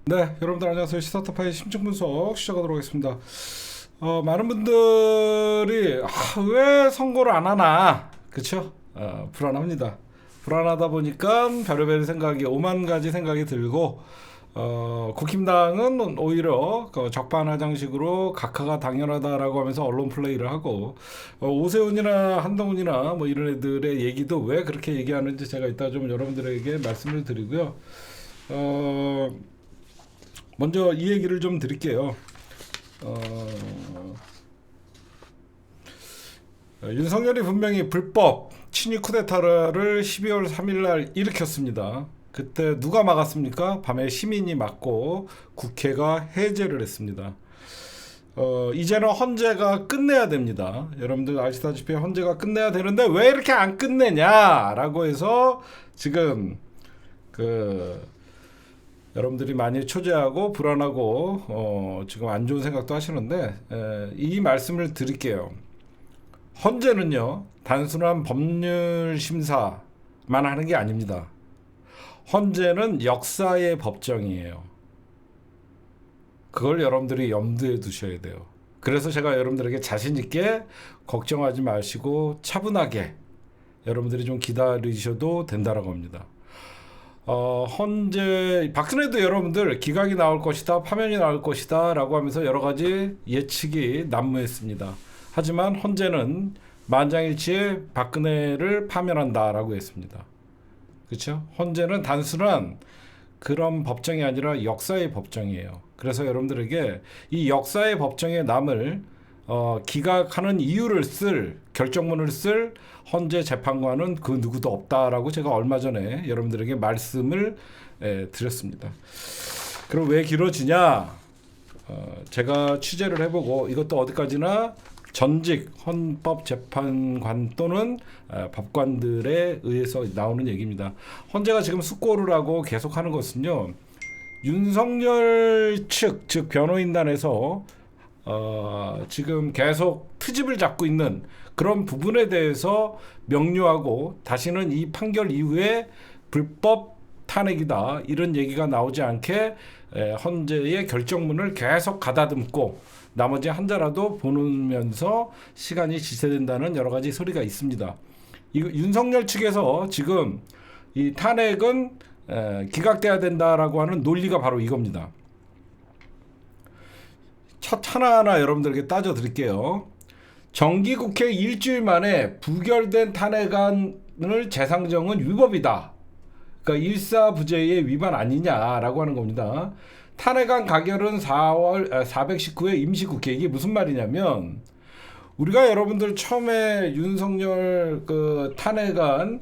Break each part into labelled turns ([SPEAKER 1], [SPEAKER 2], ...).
[SPEAKER 1] 네, 여러분들 안녕하세요. 시사타파의 심층 분석 시작하도록 하겠습니다. 많은 분들이 왜 선거를 안 하나, 그쵸? 불안합니다. 불안하다 보니까 별의별 생각이 오만 가지 생각이 들고 국힘당은 오히려 그 적반하장식으로 각하가 당연하다라고 하면서 언론 플레이를 하고 오세훈이나 한동훈이나 뭐 이런 애들의 얘기도 왜 그렇게 얘기하는지 제가 이따 좀 여러분들에게 말씀을 드리고요. 먼저 이 얘기를 좀 드릴게요. 윤석열이 분명히 불법 친위 쿠데타를 12월 3일 날 일으켰습니다. 그때 누가 막았습니까? 밤에 시민이 막고 국회가 해제를 했습니다. 이제는 헌재가 끝내야 됩니다. 여러분들 아시다시피 헌재가 끝내야 되는데 왜 이렇게 안 끝내냐라고 해서 지금 여러분들이 많이 초조하고 불안하고 지금 안 좋은 생각도 하시는데 이 말씀을 드릴게요. 헌재는요 단순한 법률 심사만 하는 게 아닙니다. 헌재는 역사의 법정이에요. 그걸 여러분들이 염두에 두셔야 돼요. 그래서 제가 여러분들에게 자신 있게 걱정하지 마시고 차분하게 여러분들이 좀 기다리셔도 된다라고 합니다. 헌재 박근혜도 여러분들 기각이 나올 것이다, 파면이 나올 것이다 라고 하면서 여러 가지 예측이 난무했습니다. 하지만 헌재는 만장일치에 박근혜를 파면한다라고 했습니다. 그렇죠? 헌재는 단순한 그런 법정이 아니라 역사의 법정이에요. 그래서 여러분들에게 이 역사의 법정에 남을 기각하는 이유를 쓸 결정문을 쓸 헌재 재판관은 그 누구도 없다라고 제가 얼마 전에 여러분들에게 말씀을 드렸습니다. 그럼 왜 길어지냐? 제가 취재를 해보고 이것도 어디까지나 전직 헌법재판관 또는 법관들에 의해서 나오는 얘기입니다. 헌재가 지금 숙고를 하고 계속하는 것은요. 윤석열 측, 즉 변호인단에서 지금 계속 트집을 잡고 있는 그런 부분에 대해서 명료하고 다시는 이 판결 이후에 불법 탄핵이다 이런 얘기가 나오지 않게 헌재의 결정문을 계속 가다듬고 나머지 한 자라도 보면서 시간이 지체된다는 여러 가지 소리가 있습니다. 윤석열 측에서 지금 이 탄핵은 기각돼야 된다라고 하는 논리가 바로 이겁니다. 첫 하나하나 여러분들에게 따져 드릴게요. 정기국회 일주일 만에 부결된 탄핵안을 재상정은 위법이다. 그러니까 일사부재의 위반 아니냐라고 하는 겁니다. 탄핵안 가결은 419회 임시국회. 이게 무슨 말이냐면 우리가 여러분들 처음에 윤석열 그 탄핵안은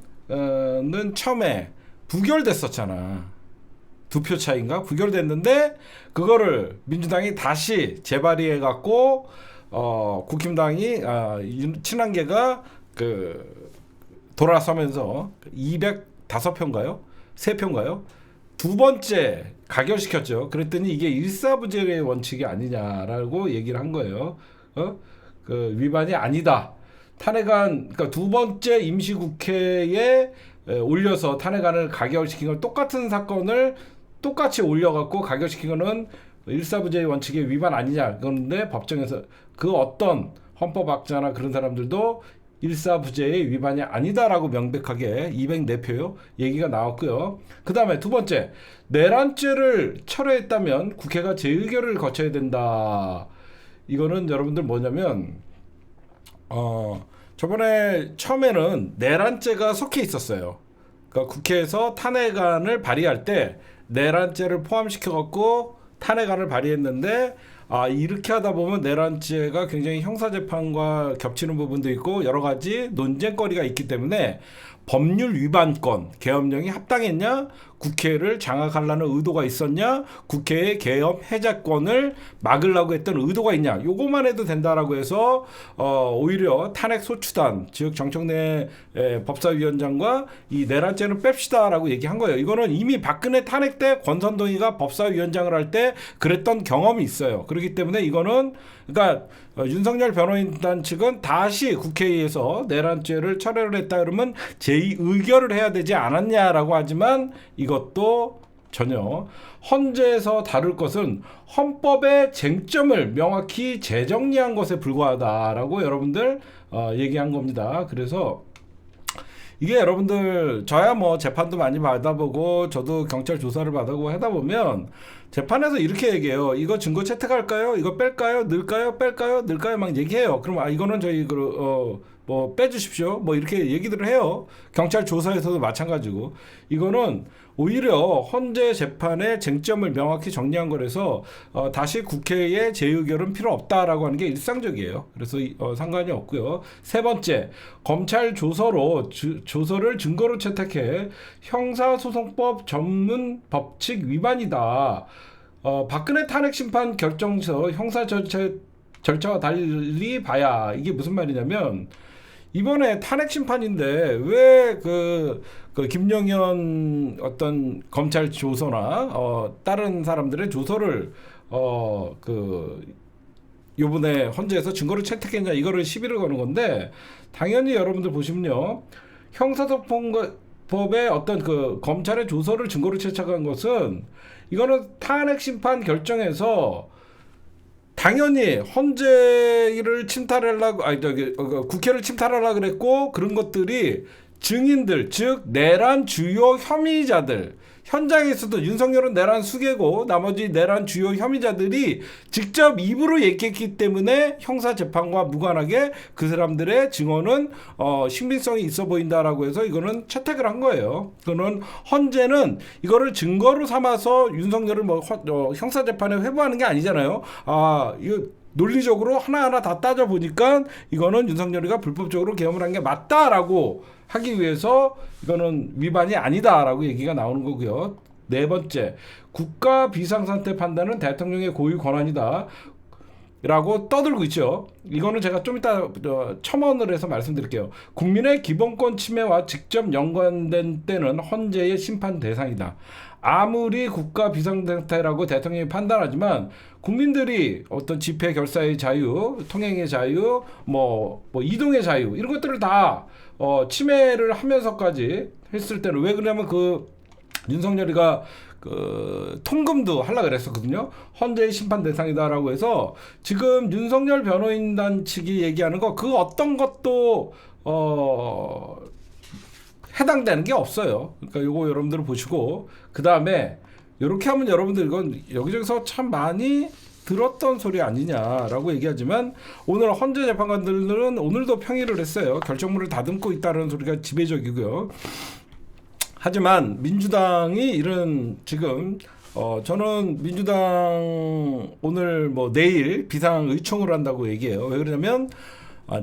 [SPEAKER 1] 처음에 부결됐었잖아. 2표 차인가 부결됐는데 그거를 민주당이 다시 재발의해 갖고 국힘당이 친한계가 돌아서면서 205표인가요? 3표인가요? 두 번째 가결시켰죠. 그랬더니 이게 일사부재의 원칙이 아니냐라고 얘기를 한 거예요. 위반이 아니다. 탄핵안 그러니까 두 번째 임시국회에 올려서 탄핵안을 가결시킨 건 똑같은 사건을 똑같이 올려갖고 가결시킨 거는 일사부재의 원칙의 위반 아니냐. 그런데 법정에서 그 어떤 헌법학자나 그런 사람들도 일사부재의 위반이 아니다라고 명백하게 204표요 얘기가 나왔고요. 그 다음에 두 번째 내란죄를 철회했다면 국회가 재의결을 거쳐야 된다. 이거는 여러분들 뭐냐면 저번에 처음에는 내란죄가 속해 있었어요. 그러니까 국회에서 탄핵안을 발의할 때 내란죄를 포함시켜 갖고 탄핵안을 발의했는데 이렇게 하다 보면 내란죄가 굉장히 형사재판과 겹치는 부분도 있고 여러 가지 논쟁거리가 있기 때문에 법률 위반권 계엄령이 합당했냐? 국회를 장악하려는 의도가 있었냐? 국회의 계엄 해제권을 막으려고 했던 의도가 있냐? 요거만 해도 된다라고 해서 오히려 탄핵 소추단 즉 정청래 법사위원장과 이 내란죄는 뺍시다라고 얘기한 거예요. 이거는 이미 박근혜 탄핵 때 권선동이가 법사위원장을 할 때 그랬던 경험이 있어요. 그렇기 때문에 이거는 그러니까 윤석열 변호인단 측은 다시 국회에서 내란죄를 철회를 했다 그러면 제2의결을 해야 되지 않았냐라고 하지만 이것도 전혀. 헌재에서 다룰 것은 헌법의 쟁점을 명확히 재정리한 것에 불과하다라고 여러분들 얘기한 겁니다. 그래서 이게 여러분들 저야 뭐 재판도 많이 받아보고 저도 경찰 조사를 받아보고 하다 보면 재판에서 이렇게 얘기해요. 이거 증거 채택할까요? 이거 뺄까요? 넣을까요? 뺄까요? 넣을까요? 막 얘기해요. 그럼 이거는 저희 뭐 빼주십시오. 뭐 이렇게 얘기들을 해요. 경찰 조사에서도 마찬가지고 이거는 오히려 헌재 재판의 쟁점을 명확히 정리한 거라서 다시 국회의 재의결은 필요 없다라고 하는 게 일상적이에요. 그래서 상관이 없고요. 세 번째, 검찰 조서를 증거로 채택해 형사소송법 전문 법칙 위반이다. 박근혜 탄핵 심판 결정서 형사 절차와 달리 봐야 이게 무슨 말이냐면 이번에 탄핵 심판인데 왜 그 김영현 어떤 검찰 조서나 다른 사람들의 조서를 요번에 헌재에서 증거를 채택했냐 이거를 시비를 거는 건데 당연히 여러분들 보시면요 형사소송법의 어떤 그 검찰의 조서를 증거로 채택한 것은 이거는 탄핵 심판 결정에서 당연히 헌재를 침탈하려고 국회를 침탈하려고 그랬고 그런 것들이 증인들 즉 내란 주요 혐의자들 현장에서도 윤석열은 내란 수괴고 나머지 내란 주요 혐의자들이 직접 입으로 얘기했기 때문에 형사재판과 무관하게 그 사람들의 증언은 신빙성이 있어 보인다라고 해서 이거는 채택을 한 거예요. 그거는 헌재는 이거를 증거로 삼아서 윤석열을 형사재판에 회부하는 게 아니잖아요. 이거 논리적으로 하나하나 다 따져보니까 이거는 윤석열이가 불법적으로 계엄을 한 게 맞다라고 하기 위해서 이거는 위반이 아니다라고 얘기가 나오는 거고요. 네 번째, 국가 비상상태 판단은 대통령의 고유 권한이다. 라고 떠들고 있죠. 이거는 제가 좀 이따 첨언을 해서 말씀드릴게요. 국민의 기본권 침해와 직접 연관된 때는 헌재의 심판 대상이다. 아무리 국가 비상상태라고 대통령이 판단하지만 국민들이 어떤 집회 결사의 자유, 통행의 자유, 뭐 이동의 자유 이런 것들을 다 침해를 하면서까지 했을 때는 왜 그러냐면 윤석열이가 통금도 하려고 그랬었거든요. 헌재의 심판 대상이다라고 해서 지금 윤석열 변호인단 측이 얘기하는 거 그 어떤 것도 해당되는 게 없어요. 그러니까 요거 여러분들 보시고 그 다음에 이렇게 하면 여러분들 이건 여기저기서 참 많이 들었던 소리 아니냐라고 얘기하지만 오늘 헌재 재판관들은 오늘도 평의를 했어요. 결정문을 다듬고 있다는 소리가 지배적이고요. 하지만 민주당이 이런 지금 저는 민주당 오늘 내일 비상 의총을 한다고 얘기해요. 왜 그러냐면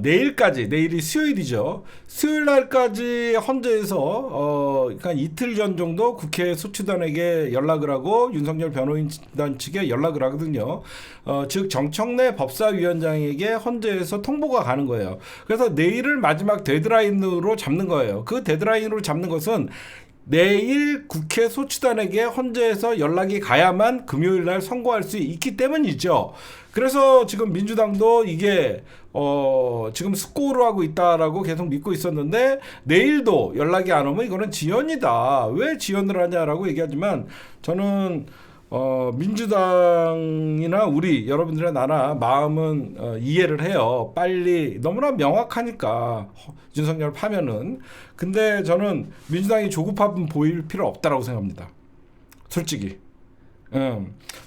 [SPEAKER 1] 내일이 수요일이죠. 수요일 날까지 헌재에서 그러니까 이틀 전 정도 국회 소추단에게 연락을 하고 윤석열 변호인단 측에 연락을 하거든요. 즉 정청래 법사위원장에게 헌재에서 통보가 가는 거예요. 그래서 내일을 마지막 데드라인으로 잡는 거예요. 그 데드라인으로 잡는 것은 내일 국회 소추단에게 헌재에서 연락이 가야만 금요일 날 선고할 수 있기 때문이죠. 그래서 지금 민주당도 이게 지금 숙고를 하고 있다라고 계속 믿고 있었는데 내일도 연락이 안 오면 이거는 지연이다. 왜 지연을 하냐라고 얘기하지만 저는 민주당이나 우리 여러분들의 나라 마음은 이해를 해요. 빨리 너무나 명확하니까 윤석열 파면은. 근데 저는 민주당이 조급함 보일 필요 없다라고 생각합니다. 솔직히.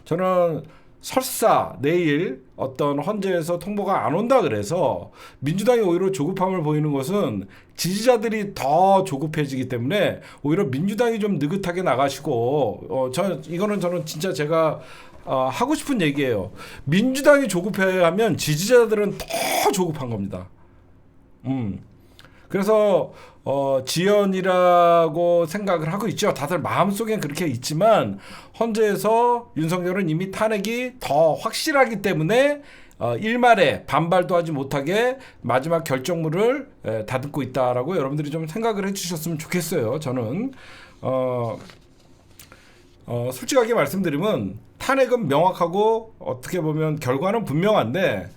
[SPEAKER 1] 저는 설사 내일 어떤 헌재에서 통보가 안 온다 그래서 민주당이 오히려 조급함을 보이는 것은 지지자들이 더 조급해지기 때문에 오히려 민주당이 좀 느긋하게 나가시고 이거는 저는 진짜 제가 하고 싶은 얘기예요. 민주당이 조급해하면 지지자들은 더 조급한 겁니다. 그래서 지연이라고 생각을 하고 있죠. 다들 마음속엔 그렇게 있지만 헌재에서 윤석열은 이미 탄핵이 더 확실하기 때문에 일말에 반발도 하지 못하게 마지막 결정문을 다듬고 있다라고 여러분들이 좀 생각을 해주셨으면 좋겠어요. 저는 솔직하게 말씀드리면 탄핵은 명확하고 어떻게 보면 결과는 분명한데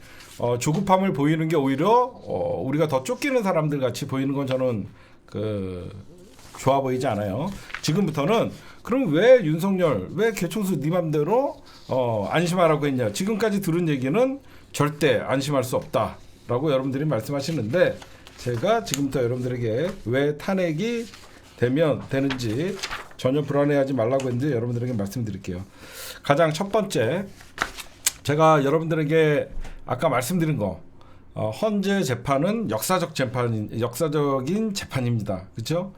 [SPEAKER 1] 조급함을 보이는 게 오히려 우리가 더 쫓기는 사람들 같이 보이는 건 저는 좋아 보이지 않아요. 지금부터는 그럼 왜 윤석열, 왜 개총수 네 맘대로 안심하라고 했냐? 지금까지 들은 얘기는 절대 안심할 수 없다라고 여러분들이 말씀하시는데, 제가 지금부터 여러분들에게 왜 탄핵이 되는지 전혀 불안해하지 말라고 했는데 여러분들에게 말씀드릴게요. 가장 첫 번째, 제가 여러분들에게 아까 말씀드린 거, 헌재 재판은 역사적인 재판입니다. 그렇죠?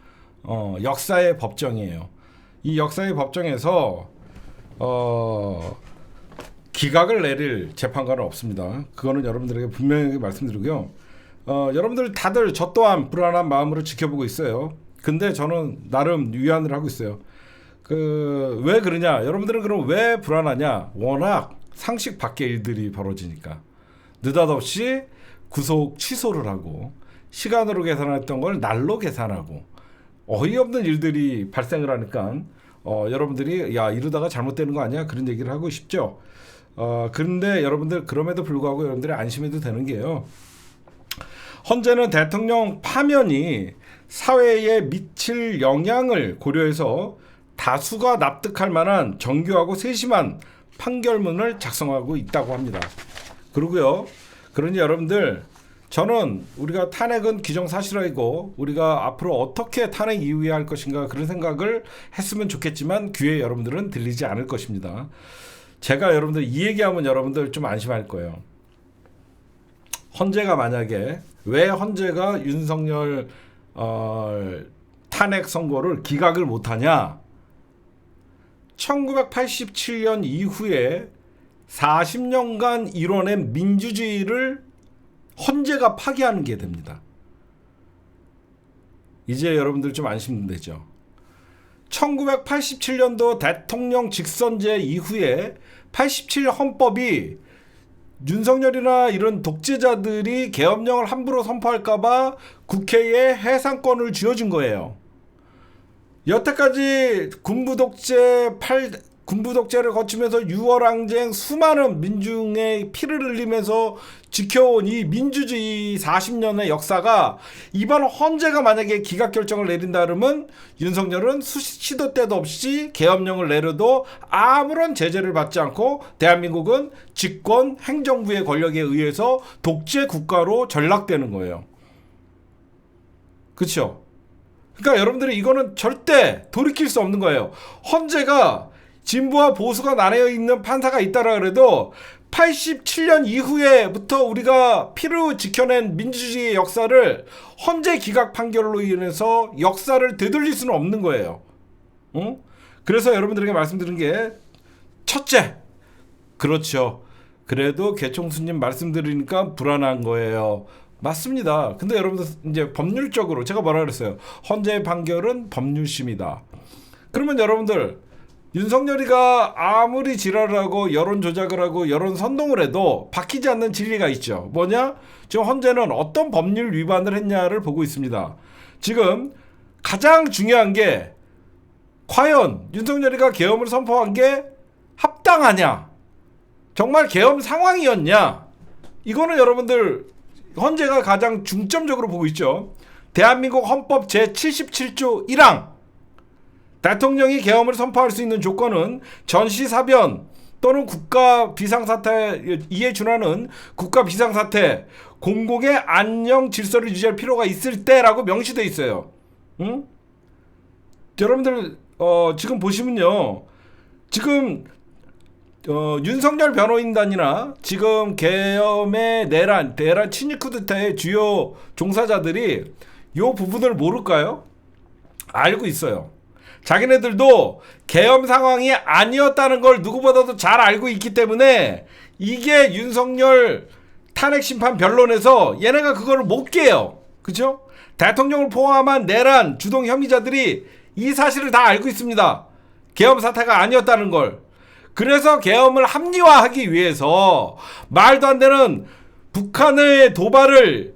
[SPEAKER 1] 역사의 법정이에요. 이 역사의 법정에서 기각을 내릴 재판관은 없습니다. 그거는 여러분들에게 분명히 말씀드리고요. 여러분들 다들 저 또한 불안한 마음으로 지켜보고 있어요. 근데 저는 나름 위안을 하고 있어요. 왜 그러냐? 여러분들은 그럼 왜 불안하냐? 워낙 상식 밖의 일들이 벌어지니까. 느닷없이 구속 취소를 하고, 시간으로 계산했던 걸 날로 계산하고, 어이없는 일들이 발생을 하니까 여러분들이 야, 이러다가 잘못되는 거 아니야? 그런 얘기를 하고 싶죠. 그런데 여러분들, 그럼에도 불구하고 여러분들이 안심해도 되는 게요, 헌재는 대통령 파면이 사회에 미칠 영향을 고려해서 다수가 납득할 만한 정교하고 세심한 판결문을 작성하고 있다고 합니다. 그리고요, 그러니 여러분들, 저는 우리가 탄핵은 기정사실화이고 우리가 앞으로 어떻게 탄핵 이후에 할 것인가, 그런 생각을 했으면 좋겠지만 귀에 여러분들은 들리지 않을 것입니다. 제가 여러분들 이 얘기하면 여러분들 좀 안심할 거예요. 헌재가 만약에, 왜 헌재가 윤석열 탄핵 선고를 기각을 못하냐? 1987년 이후에 40년간 이뤄낸 민주주의를 헌재가 파기하는 게 됩니다. 이제 여러분들 좀 안심되죠? 1987년도 대통령 직선제 이후에 87 헌법이 윤석열이나 이런 독재자들이 계엄령을 함부로 선포할까봐 국회에 해상권을 쥐어준 거예요. 여태까지 군부 독재를 거치면서 유월항쟁, 수많은 민중의 피를 흘리면서 지켜온 이 민주주의 40년의 역사가 이번 헌재가 만약에 기각 결정을 내린다 그러면 윤석열은 시도 때도 없이 계엄령을 내려도 아무런 제재를 받지 않고 대한민국은 집권 행정부의 권력에 의해서 독재 국가로 전락되는 거예요. 그렇죠? 그러니까 여러분들이 이거는 절대 돌이킬 수 없는 거예요. 헌재가 진보와 보수가 나뉘어 있는 판사가 있다라 그래도 87년 이후에부터 우리가 피로 지켜낸 민주주의의 역사를 헌재 기각 판결로 인해서 역사를 되돌릴 수는 없는 거예요. 응? 그래서 여러분들에게 말씀드린 게, 첫째, 그렇죠, 그래도 개총수님 말씀드리니까 불안한 거예요. 맞습니다. 근데 여러분들 이제 법률적으로 제가 뭐라 그랬어요? 헌재의 판결은 법률심이다. 그러면 여러분들, 윤석열이가 아무리 지랄을 하고 여론 조작을 하고 여론 선동을 해도 바뀌지 않는 진리가 있죠. 뭐냐? 지금 헌재는 어떤 법률 위반을 했냐를 보고 있습니다. 지금 가장 중요한 게, 과연 윤석열이가 계엄을 선포한 게 합당하냐? 정말 계엄 상황이었냐? 이거는 여러분들 헌재가 가장 중점적으로 보고 있죠. 대한민국 헌법 제77조 1항, 대통령이 계엄을 선포할 수 있는 조건은 전시사변 또는 국가 비상사태, 이에 준하는 국가 비상사태, 공공의 안녕 질서를 유지할 필요가 있을 때라고 명시되어 있어요. 응? 여러분들 지금 보시면요, 지금 윤석열 변호인단이나 지금 계엄의 대란 친일 쿠데타의 주요 종사자들이 이 부분을 모를까요? 알고 있어요. 자기네들도 계엄 상황이 아니었다는 걸 누구보다도 잘 알고 있기 때문에 이게 윤석열 탄핵 심판 변론에서 얘네가 그거를 못 깨요. 그죠? 대통령을 포함한 내란 주동 혐의자들이 이 사실을 다 알고 있습니다. 계엄 사태가 아니었다는 걸. 그래서 계엄을 합리화하기 위해서 말도 안 되는 북한의 도발을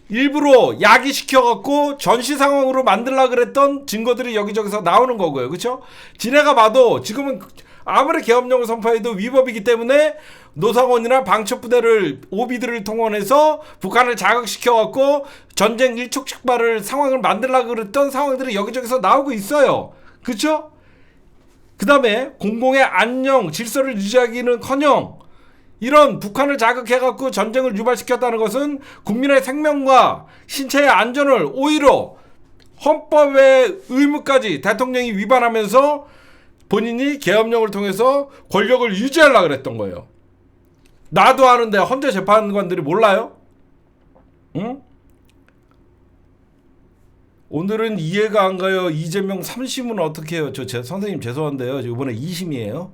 [SPEAKER 1] 일부러 야기시켜갖고 전시 상황으로 만들려고 그랬던 증거들이 여기저기서 나오는 거고요. 그렇죠? 지네가 봐도 지금은 아무리 계엄령을 선포해도 위법이기 때문에 노상원이나 방첩부대를, 오비들을 동원해서 북한을 자극시켜갖고 전쟁 일촉즉발을 상황을 만들려고 그랬던 상황들이 여기저기서 나오고 있어요. 그렇죠? 그 다음에 공공의 안녕 질서를 유지하기는커녕 이런 북한을 자극해갖고 전쟁을 유발시켰다는 것은 국민의 생명과 신체의 안전을 오히려 헌법의 의무까지 대통령이 위반하면서 본인이 계엄령을 통해서 권력을 유지하려고 그랬던 거예요. 나도 아는데 헌재 재판관들이 몰라요? 응? 오늘은 이해가 안 가요. 이재명 3심은 어떻게 해요? 선생님 죄송한데요. 이번에 2심이에요.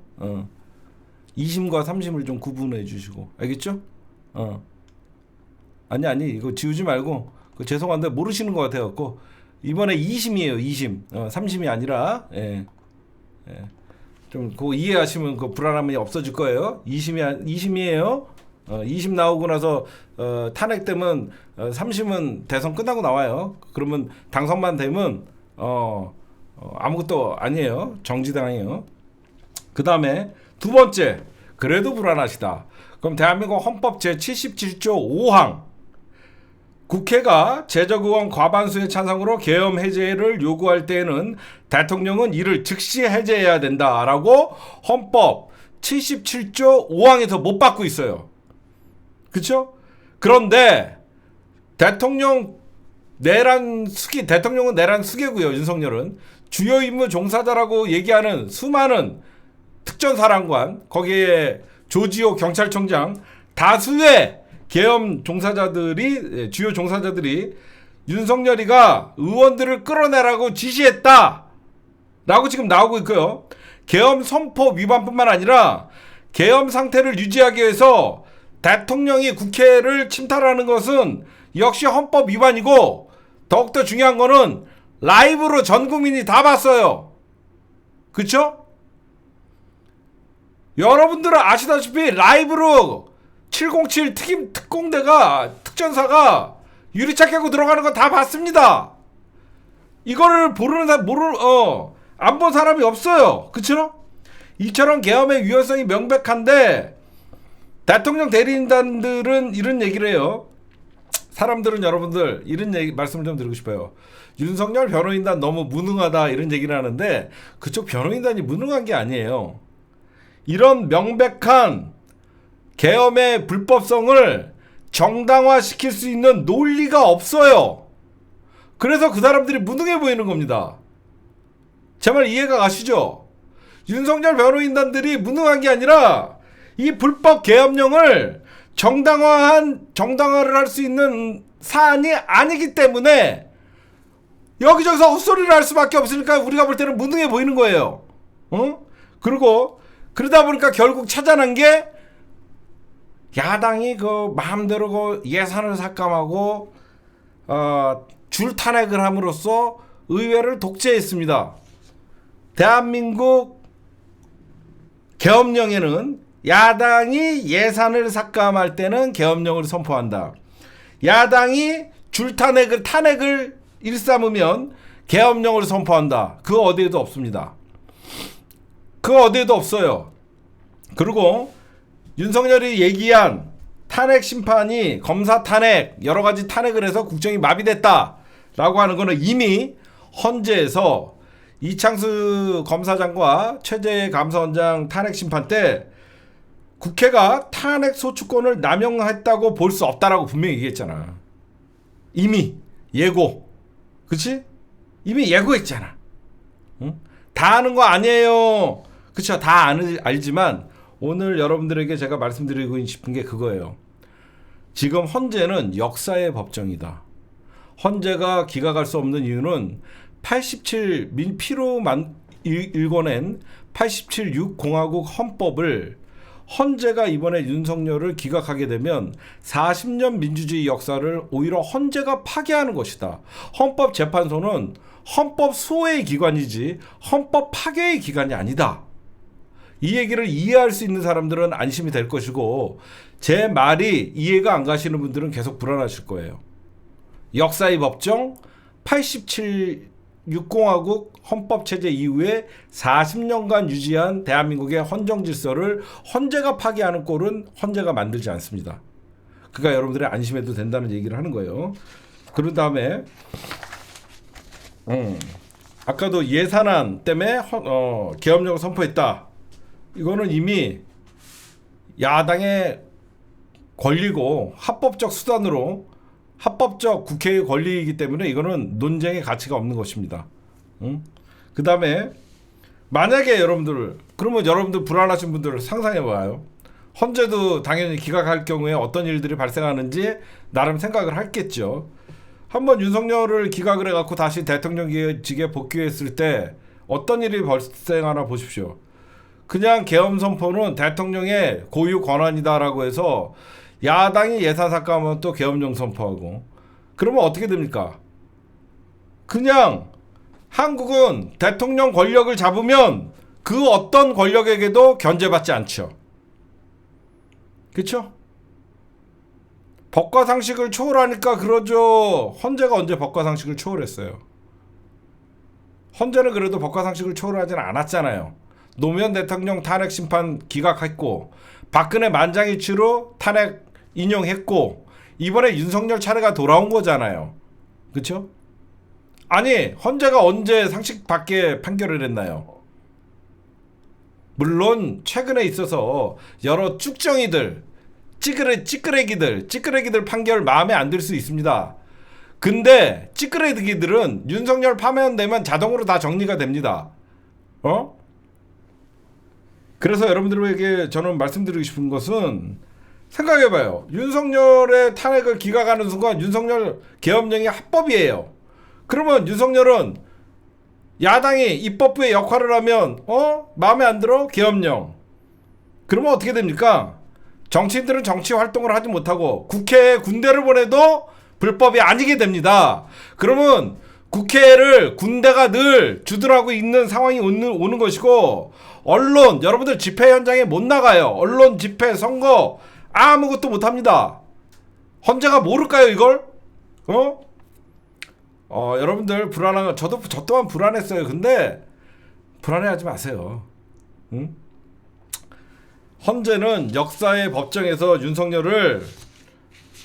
[SPEAKER 1] 2심과 3심을 좀 구분해 주시고. 알겠죠? 아니 이거 지우지 말고 죄송한데 모르시는 것 같아갖고 이번에 2심이에요. 2심. 3심이 아니라 좀 그거 이해하시면 그 불안함이 없어질 거예요. 2심이에요. 2심 나오고 나서 탄핵되면 3심은 대선 끝나고 나와요. 그러면 당선만 되면 아무것도 아니에요. 정지당해요. 그 다음에 두 번째, 그래도 불안하시다. 그럼 대한민국 헌법 제77조 5항 국회가 제적의원 과반수의 찬성으로 계엄 해제를 요구할 때에는 대통령은 이를 즉시 해제해야 된다라고 헌법 77조 5항에서 못 받고 있어요. 그렇죠? 그런데 대통령은 내란 수계고요. 윤석열은 주요 임무 종사자라고 얘기하는 수많은 특전사령관, 거기에 조지호 경찰청장, 다수의 계엄 종사자들이, 주요 종사자들이 윤석열이가 의원들을 끌어내라고 지시했다 라고 지금 나오고 있고요. 계엄 선포 위반뿐만 아니라 계엄 상태를 유지하기 위해서 대통령이 국회를 침탈하는 것은 역시 헌법 위반이고, 더욱더 중요한 거는 라이브로 전 국민이 다 봤어요. 그쵸? 여러분들은 아시다시피 라이브로 707 특공대가, 특전사가 유리창 깨고 들어가는 거 다 봤습니다. 이거를 모르는 사람, 안 본 사람이 없어요. 그쵸? 이처럼 계엄의 위헌성이 명백한데 대통령 대리인단들은 이런 얘기를 해요. 사람들은, 여러분들 이런 말씀을 좀 드리고 싶어요. 윤석열 변호인단 너무 무능하다 이런 얘기를 하는데 그쪽 변호인단이 무능한 게 아니에요. 이런 명백한 계엄의 불법성을 정당화시킬 수 있는 논리가 없어요. 그래서 그 사람들이 무능해 보이는 겁니다. 제 말 이해가 가시죠? 윤석열 변호인단들이 무능한 게 아니라 이 불법 계엄령을 정당화를 할 수 있는 사안이 아니기 때문에 여기저기서 헛소리를 할 수밖에 없으니까 우리가 볼 때는 무능해 보이는 거예요. 그리고 그러다 보니까 결국 찾아난 게 야당이 그 마음대로 그 예산을 삭감하고 줄 탄핵을 함으로써 의회를 독재했습니다. 대한민국 계엄령에는 야당이 예산을 삭감할 때는 계엄령을 선포한다. 야당이 줄 탄핵을 일삼으면 계엄령을 선포한다. 그 어디에도 없습니다. 그 어디에도 없어요. 그리고 윤석열이 얘기한 탄핵 심판이 검사 탄핵, 여러 가지 탄핵을 해서 국정이 마비됐다라고 하는 거는 이미 헌재에서 이창수 검사장과 최재해 감사원장 탄핵 심판 때 국회가 탄핵 소추권을 남용했다고 볼 수 없다라고 분명히 얘기했잖아. 이미 예고. 그치? 이미 예고했잖아. 응? 다 아는 거 아니에요. 그쵸? 다 알지만 오늘 여러분들에게 제가 말씀드리고 싶은 게 그거예요. 지금 헌재는 역사의 법정이다. 헌재가 기각할 수 없는 이유는 87 민피로 읽어낸 87 6공화국 헌법을 헌재가 이번에 윤석열을 기각하게 되면 40년 민주주의 역사를 오히려 헌재가 파괴하는 것이다. 헌법재판소는 헌법 수호의 기관이지 헌법 파괴의 기관이 아니다. 이 얘기를 이해할 수 있는 사람들은 안심이 될 것이고, 제 말이 이해가 안 가시는 분들은 계속 불안하실 거예요. 역사의 법정 87 6공화국 헌법체제 이후에 40년간 유지한 대한민국의 헌정 질서를 헌재가 파괴하는 꼴은 헌재가 만들지 않습니다. 그러니까 여러분들이 안심해도 된다는 얘기를 하는 거예요. 그런 다음에 아까도 예산안 때문에 계엄령을 선포했다. 이거는 이미 야당의 권리고 합법적 수단으로 합법적 국회의 권리이기 때문에 이거는 논쟁의 가치가 없는 것입니다. 응? 그 다음에 만약에 여러분들 그러면 여러분들 불안하신 분들 상상해봐요. 헌재도 당연히 기각할 경우에 어떤 일들이 발생하는지 나름 생각을 했겠죠. 한번 윤석열을 기각을 해갖고 다시 대통령직에 복귀했을 때 어떤 일이 발생하나 보십시오. 그냥 계엄 선포는 대통령의 고유 권한이다라고 해서 야당이 예산 삭감하면 또 계엄령 선포하고 그러면 어떻게 됩니까? 그냥 한국은 대통령 권력을 잡으면 그 어떤 권력에게도 견제받지 않죠. 그렇죠? 법과 상식을 초월하니까 그러죠. 헌재가 언제 법과 상식을 초월했어요? 헌재는 그래도 법과 상식을 초월하지는 않았잖아요. 노무현 대통령 탄핵 심판 기각했고 박근혜 만장일치로 탄핵 인용했고 이번에 윤석열 차례가 돌아온 거잖아요. 그렇죠? 아니 헌재가 언제 상식 밖에 판결을 했나요? 물론 최근에 있어서 여러 쭉정이들 찌끄레기들 판결 마음에 안 들 수 있습니다. 근데 찌끄레기들은 윤석열 파면되면 자동으로 다 정리가 됩니다. 그래서 여러분들에게 저는 말씀드리고 싶은 것은 생각해봐요. 윤석열의 탄핵을 기각하는 순간 윤석열 계엄령이 합법이에요. 그러면 윤석열은 야당이 입법부의 역할을 하면 마음에 안 들어? 계엄령. 그러면 어떻게 됩니까? 정치인들은 정치 활동을 하지 못하고 국회에 군대를 보내도 불법이 아니게 됩니다. 그러면 국회를 군대가 늘 주둔하고 있는 상황이 오는 것이고 언론, 여러분들 집회 현장에 못 나가요. 언론, 집회, 선거 아무것도 못합니다. 헌재가 모를까요 이걸? 여러분들 불안한 거 저 또한 불안했어요. 근데 불안해하지 마세요. 응? 헌재는 역사의 법정에서 윤석열을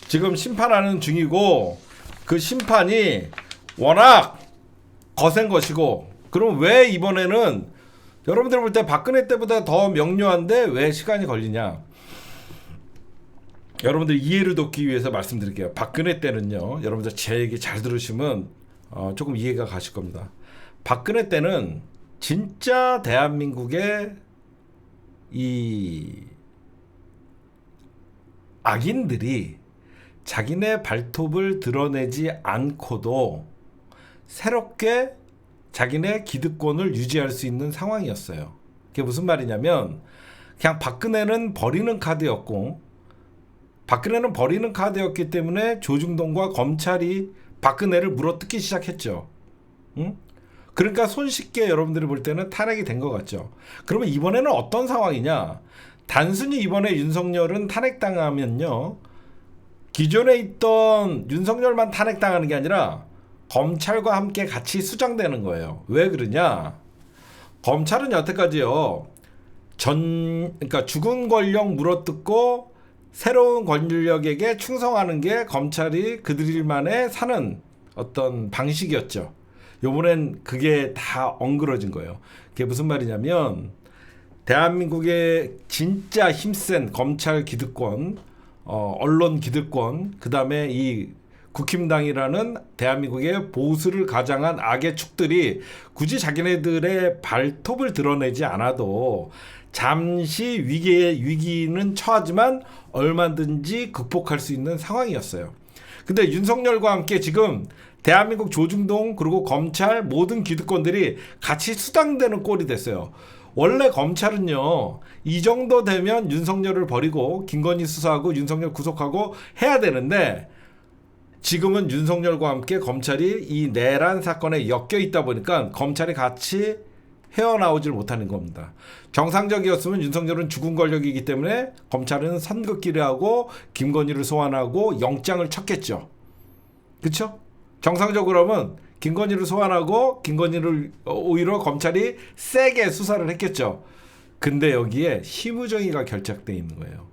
[SPEAKER 1] 지금 심판하는 중이고 그 심판이 워낙 거센 것이고 그럼 왜 이번에는 여러분들 볼 때 박근혜 때보다 더 명료한데 왜 시간이 걸리냐? 여러분들 이해를 돕기 위해서 말씀드릴게요. 박근혜 때는요. 여러분들 제 얘기 잘 들으시면 조금 이해가 가실 겁니다. 박근혜 때는 진짜 대한민국의 이 악인들이 자기네 발톱을 드러내지 않고도 새롭게 자기네 기득권을 유지할 수 있는 상황이었어요. 그게 무슨 말이냐면 그냥 박근혜는 버리는 카드였고 박근혜는 버리는 카드였기 때문에 조중동과 검찰이 박근혜를 물어뜯기 시작했죠. 응? 그러니까 손쉽게 여러분들이 볼 때는 탄핵이 된 것 같죠. 그러면 이번에는 어떤 상황이냐? 단순히 이번에 윤석열은 탄핵당하면요. 기존에 있던 윤석열만 탄핵당하는 게 아니라 검찰과 함께 같이 수장되는 거예요. 왜 그러냐? 검찰은 여태까지요. 그러니까 죽은 권력 물어뜯고 새로운 권력에게 충성하는 게 검찰이 그들만의 사는 어떤 방식이었죠. 요번엔 그게 다 엉그러진 거예요. 그게 무슨 말이냐면 대한민국의 진짜 힘센 검찰 기득권, 언론 기득권, 그 다음에 이 국힘당이라는 대한민국의 보수를 가장한 악의 축들이 굳이 자기네들의 발톱을 드러내지 않아도 잠시 위기는 처하지만 얼마든지 극복할 수 있는 상황이었어요. 근데 윤석열과 함께 지금 대한민국 조중동 그리고 검찰 모든 기득권들이 같이 수당되는 꼴이 됐어요. 원래 검찰은요. 이 정도 되면 윤석열을 버리고 김건희 수사하고 윤석열 구속하고 해야 되는데 지금은 윤석열과 함께 검찰이 이 내란 사건에 엮여 있다 보니까 검찰이 같이 헤어나오질 못하는 겁니다. 정상적이었으면 윤석열은 죽은 권력이기 때문에 검찰은 선긋기를 하고 김건희를 소환하고 영장을 쳤겠죠. 그렇죠? 정상적으로 하면 김건희를 소환하고 김건희를 오히려 검찰이 세게 수사를 했겠죠. 근데 여기에 심우정의가 결착되어 있는 거예요.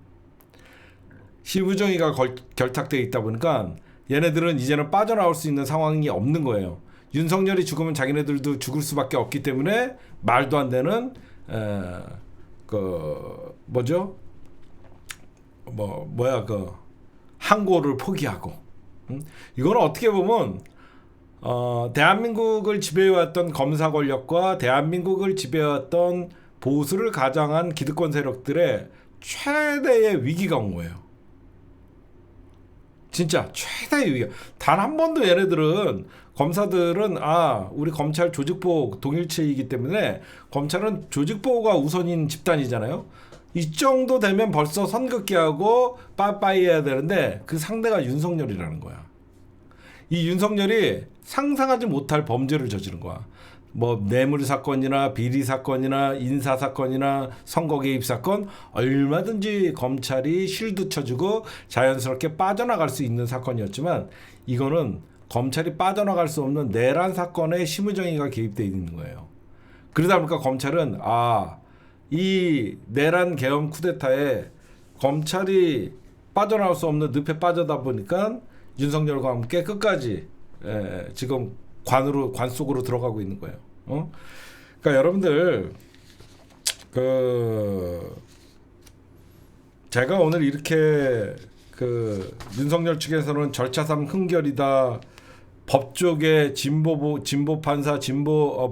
[SPEAKER 1] 심우정의가 결탁되어 있다 보니까 얘네들은 이제는 빠져나올 수 있는 상황이 없는 거예요. 윤석열이 죽으면 자기네들도 죽을 수밖에 없기 때문에 말도 안 되는 그 뭐죠? 그 항고를 포기하고. 이거는 어떻게 보면 대한민국을 지배해왔던 검사 권력과 대한민국을 지배해왔던 보수를 가장한 기득권 세력들의 최대의 위기가 온 거예요. 진짜 최대의 위기. 단 한 번도 얘네들은 검사들은 우리 검찰 조직보호 동일체이기 때문에 검찰은 조직보호가 우선인 집단이잖아요. 이 정도 되면 벌써 선긋기하고 빠빠이 해야 되는데 그 상대가 윤석열이라는 거야. 이 윤석열이 상상하지 못할 범죄를 저지른 거야. 뭐 뇌물 사건이나 비리 사건이나 인사 사건이나 선거 개입 사건 얼마든지 검찰이 쉴드 쳐주고 자연스럽게 빠져나갈 수 있는 사건이었지만 이거는 검찰이 빠져나갈 수 없는 내란 사건에 심의정의가 개입되어 있는 거예요. 그러다 보니까 검찰은 이 내란 계엄 쿠데타에 검찰이 빠져나올 수 없는 늪에 빠져다 보니까 윤석열과 함께 끝까지 지금 관 속으로 들어가고 있는 거예요. 그러니까 여러분들 제가 오늘 이렇게 윤석열 측에서는 절차상 흥결이다. 법조계 진보 판사,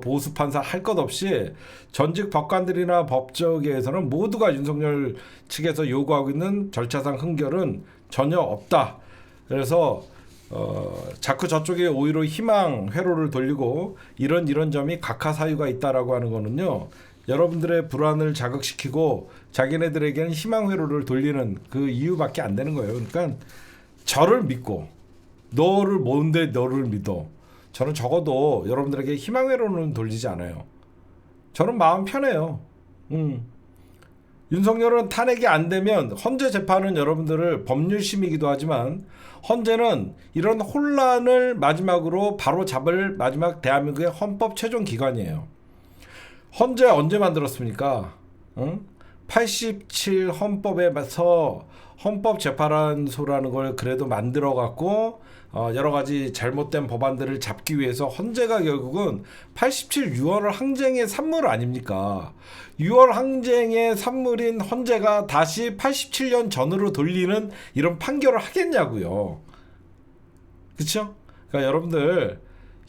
[SPEAKER 1] 보수 판사 할 것 없이 전직 법관들이나 법조계에서는 모두가 윤석열 측에서 요구하고 있는 절차상 흥결은 전혀 없다. 그래서 자꾸 저쪽에 오히려 희망 회로를 돌리고 이런 점이 각하 사유가 있다라고 하는 거는요. 여러분들의 불안을 자극시키고 자기네들에게는 희망 회로를 돌리는 그 이유밖에 안 되는 거예요. 그러니까 저를 믿고 너를 뭔데 너를 믿어. 저는 적어도 여러분들에게 희망 회로는 돌리지 않아요. 저는 마음 편해요. 윤석열은 탄핵이 안 되면 헌재 재판은 여러분들을 법률심이기도 하지만 헌재는 이런 혼란을 마지막으로 바로 잡을 마지막 대한민국의 헌법 최종 기관이에요. 헌재 언제 만들었습니까? 87 헌법에서 헌법재판소라는 걸 그래도 만들어 갖고 여러 가지 잘못된 법안들을 잡기 위해서 헌재가 결국은 87 6월 항쟁의 산물 아닙니까? 6월 항쟁의 산물인 헌재가 다시 87년 전으로 돌리는 이런 판결을 하겠냐고요. 그렇죠? 그러니까 여러분들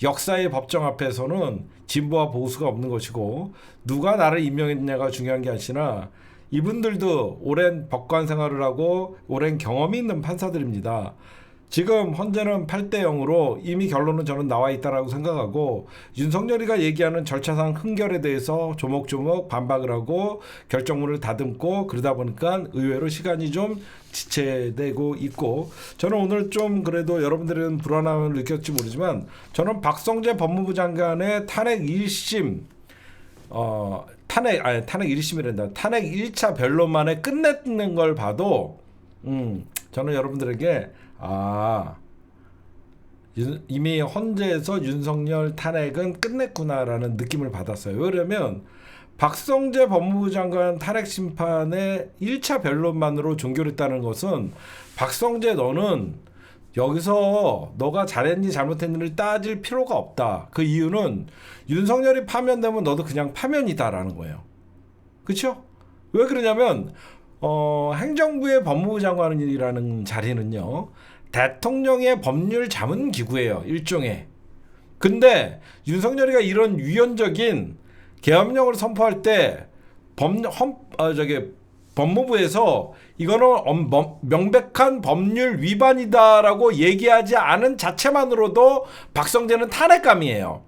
[SPEAKER 1] 역사의 법정 앞에서는 진보와 보수가 없는 것이고 누가 나를 임명했냐가 중요한 게 아니라 이분들도 오랜 법관 생활을 하고 오랜 경험이 있는 판사들입니다. 지금 헌재는 8대 0으로 이미 결론은 저는 나와 있다라고 생각하고 윤석열이가 얘기하는 절차상 흥결에 대해서 조목조목 반박을 하고 결정문을 다듬고 그러다 보니까 의외로 시간이 좀 지체되고 있고 저는 오늘 좀 그래도 여러분들은 불안함을 느꼈지 모르지만 저는 박성재 법무부 장관의 탄핵 1심 탄핵 1심이란다. 탄핵 1차 변론만에 끝냈는 걸 봐도 저는 여러분들에게 이미 헌재에서 윤석열 탄핵은 끝냈구나라는 느낌을 받았어요. 왜냐면 박성재 법무부 장관 탄핵 심판의 1차 변론만으로 종결했다는 것은 박성재 너는 여기서 너가 잘했니 잘못했니를 따질 필요가 없다. 그 이유는 윤석열이 파면되면 너도 그냥 파면이다라는 거예요. 그렇죠? 왜 그러냐면 행정부의 법무부 장관이라는 자리는요. 대통령의 법률 자문 기구예요. 일종의. 근데 윤석열이가 이런 유연적인 계엄령을 선포할 때 법무부에서 이거는 명백한 법률 위반이다라고 얘기하지 않은 자체만으로도 박성재는 탄핵감이에요.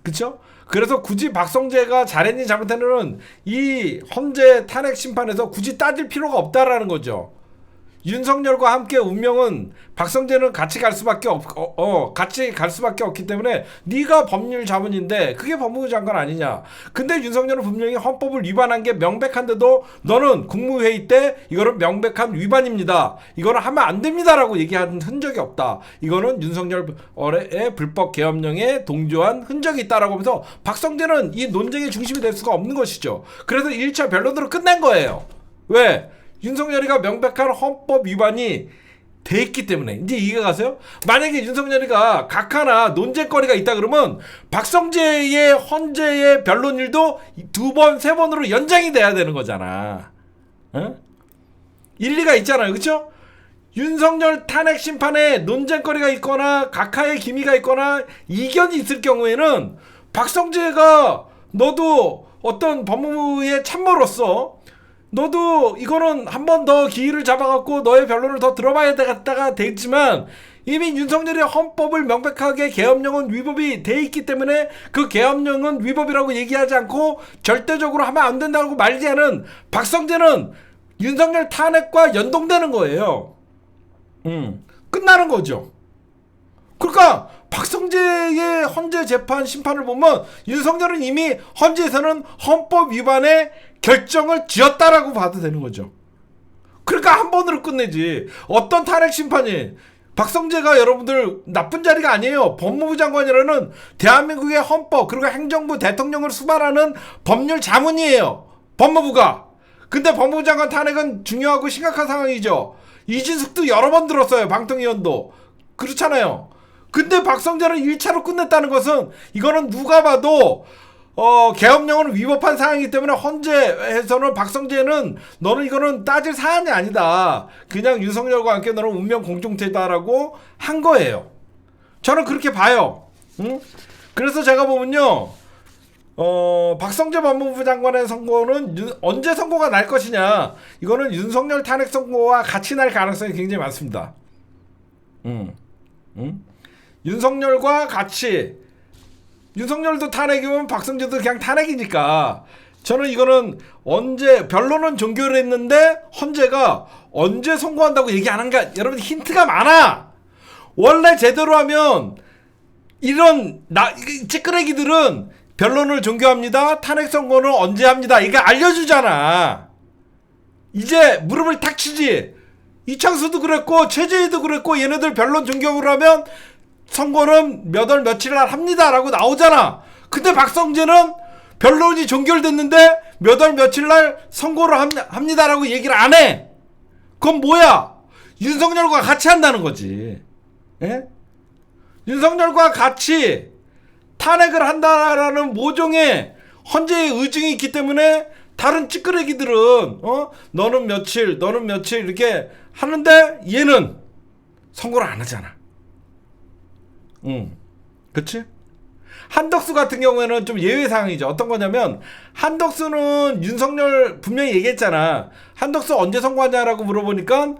[SPEAKER 1] 그렇죠? 그래서 굳이 박성재가 잘했니 잘못했니는 이 헌재 탄핵 심판에서 굳이 따질 필요가 없다라는 거죠. 윤석열과 함께 운명은 박성재는 같이 갈 수밖에 없기 때문에 네가 법률 자문인데 그게 법무부 장관 아니냐. 근데 윤석열은 분명히 헌법을 위반한 게 명백한데도 너는 국무회의 때 이거는 명백한 위반입니다. 이거는 하면 안 됩니다라고 얘기한 흔적이 없다. 이거는 윤석열의 불법 계엄령에 동조한 흔적이 있다라고 하면서 박성재는 이 논쟁의 중심이 될 수가 없는 것이죠. 그래서 1차 변론으로 끝낸 거예요. 왜? 윤석열이가 명백한 헌법 위반이 돼 있기 때문에. 이제 이해가 가세요? 만약에 윤석열이가 각하나 논쟁거리가 있다 그러면 박성재의 헌재의 변론일도 2번, 3번으로 연장이 돼야 되는 거잖아. 어? 일리가 있잖아요. 그쵸? 윤석열 탄핵 심판에 논쟁거리가 있거나 각하의 기미가 있거나 이견이 있을 경우에는 박성재가 너도 어떤 법무부의 참모로서 너도 이거는 한 번 더 기회를 잡아갖고 너의 변론을 더 들어봐야 되겠다가 되지만 이미 윤석열이 헌법을 명백하게 계엄령은 위법이 돼 있기 때문에 그 계엄령은 위법이라고 얘기하지 않고 절대적으로 하면 안 된다고 말지 않은 박성재는 윤석열 탄핵과 연동되는 거예요. 끝나는 거죠. 그러니까 박성재의 헌재 재판 심판을 보면 윤석열은 이미 헌재에서는 헌법 위반의 결정을 지었다라고 봐도 되는 거죠. 그러니까 한 번으로 끝내지. 어떤 탄핵 심판이 박성재가 여러분들 나쁜 자리가 아니에요. 법무부 장관이라는 대한민국의 헌법 그리고 행정부 대통령을 수반하는 법률 자문이에요. 법무부가. 근데 법무부 장관 탄핵은 중요하고 심각한 상황이죠. 이진숙도 여러 번 들었어요. 방통위원도. 그렇잖아요. 근데 박성재는 1차로 끝냈다는 것은 이거는 누가 봐도 계엄령은 위법한 사항이기 때문에 헌재에서는 박성재는 너는 이거는 따질 사안이 아니다. 그냥 윤석열과 함께 너는 운명 공동체다라고 한 거예요. 저는 그렇게 봐요. 응? 그래서 제가 보면요. 박성재 법무부 장관의 선고는 언제 선고가 날 것이냐. 이거는 윤석열 탄핵 선고와 같이 날 가능성이 굉장히 많습니다. 윤석열과 같이 윤석열도 탄핵이면 박성재도 그냥 탄핵이니까 저는 이거는 언제 변론은 종결을 했는데 헌재가 언제 선고한다고 얘기 안 한가. 여러분 힌트가 많아. 원래 제대로 하면 이런 찌끄레기들은 변론을 종결합니다. 탄핵 선고는 언제 합니다. 이거 알려주잖아. 이제 무릎을 탁 치지. 이창수도 그랬고 최재희도 그랬고 얘네들 변론 종결을 하면 선고는 몇 월 며칠 날 합니다라고 나오잖아. 근데 박성재는 변론이 종결됐는데 몇 월 며칠 날 선고를 합니다라고 얘기를 안 해. 그건 뭐야? 윤석열과 같이 한다는 거지. 예? 윤석열과 같이 탄핵을 한다라는 모종의 헌재의 의중이 있기 때문에 다른 찌끄레기들은 너는 며칠 너는 며칠 이렇게 하는데 얘는 선고를 안 하잖아. 그치? 한덕수 같은 경우에는 좀 예외 사항이죠. 어떤 거냐면 한덕수는 윤석열 분명히 얘기했잖아. 한덕수 언제 선고하냐라고 물어보니까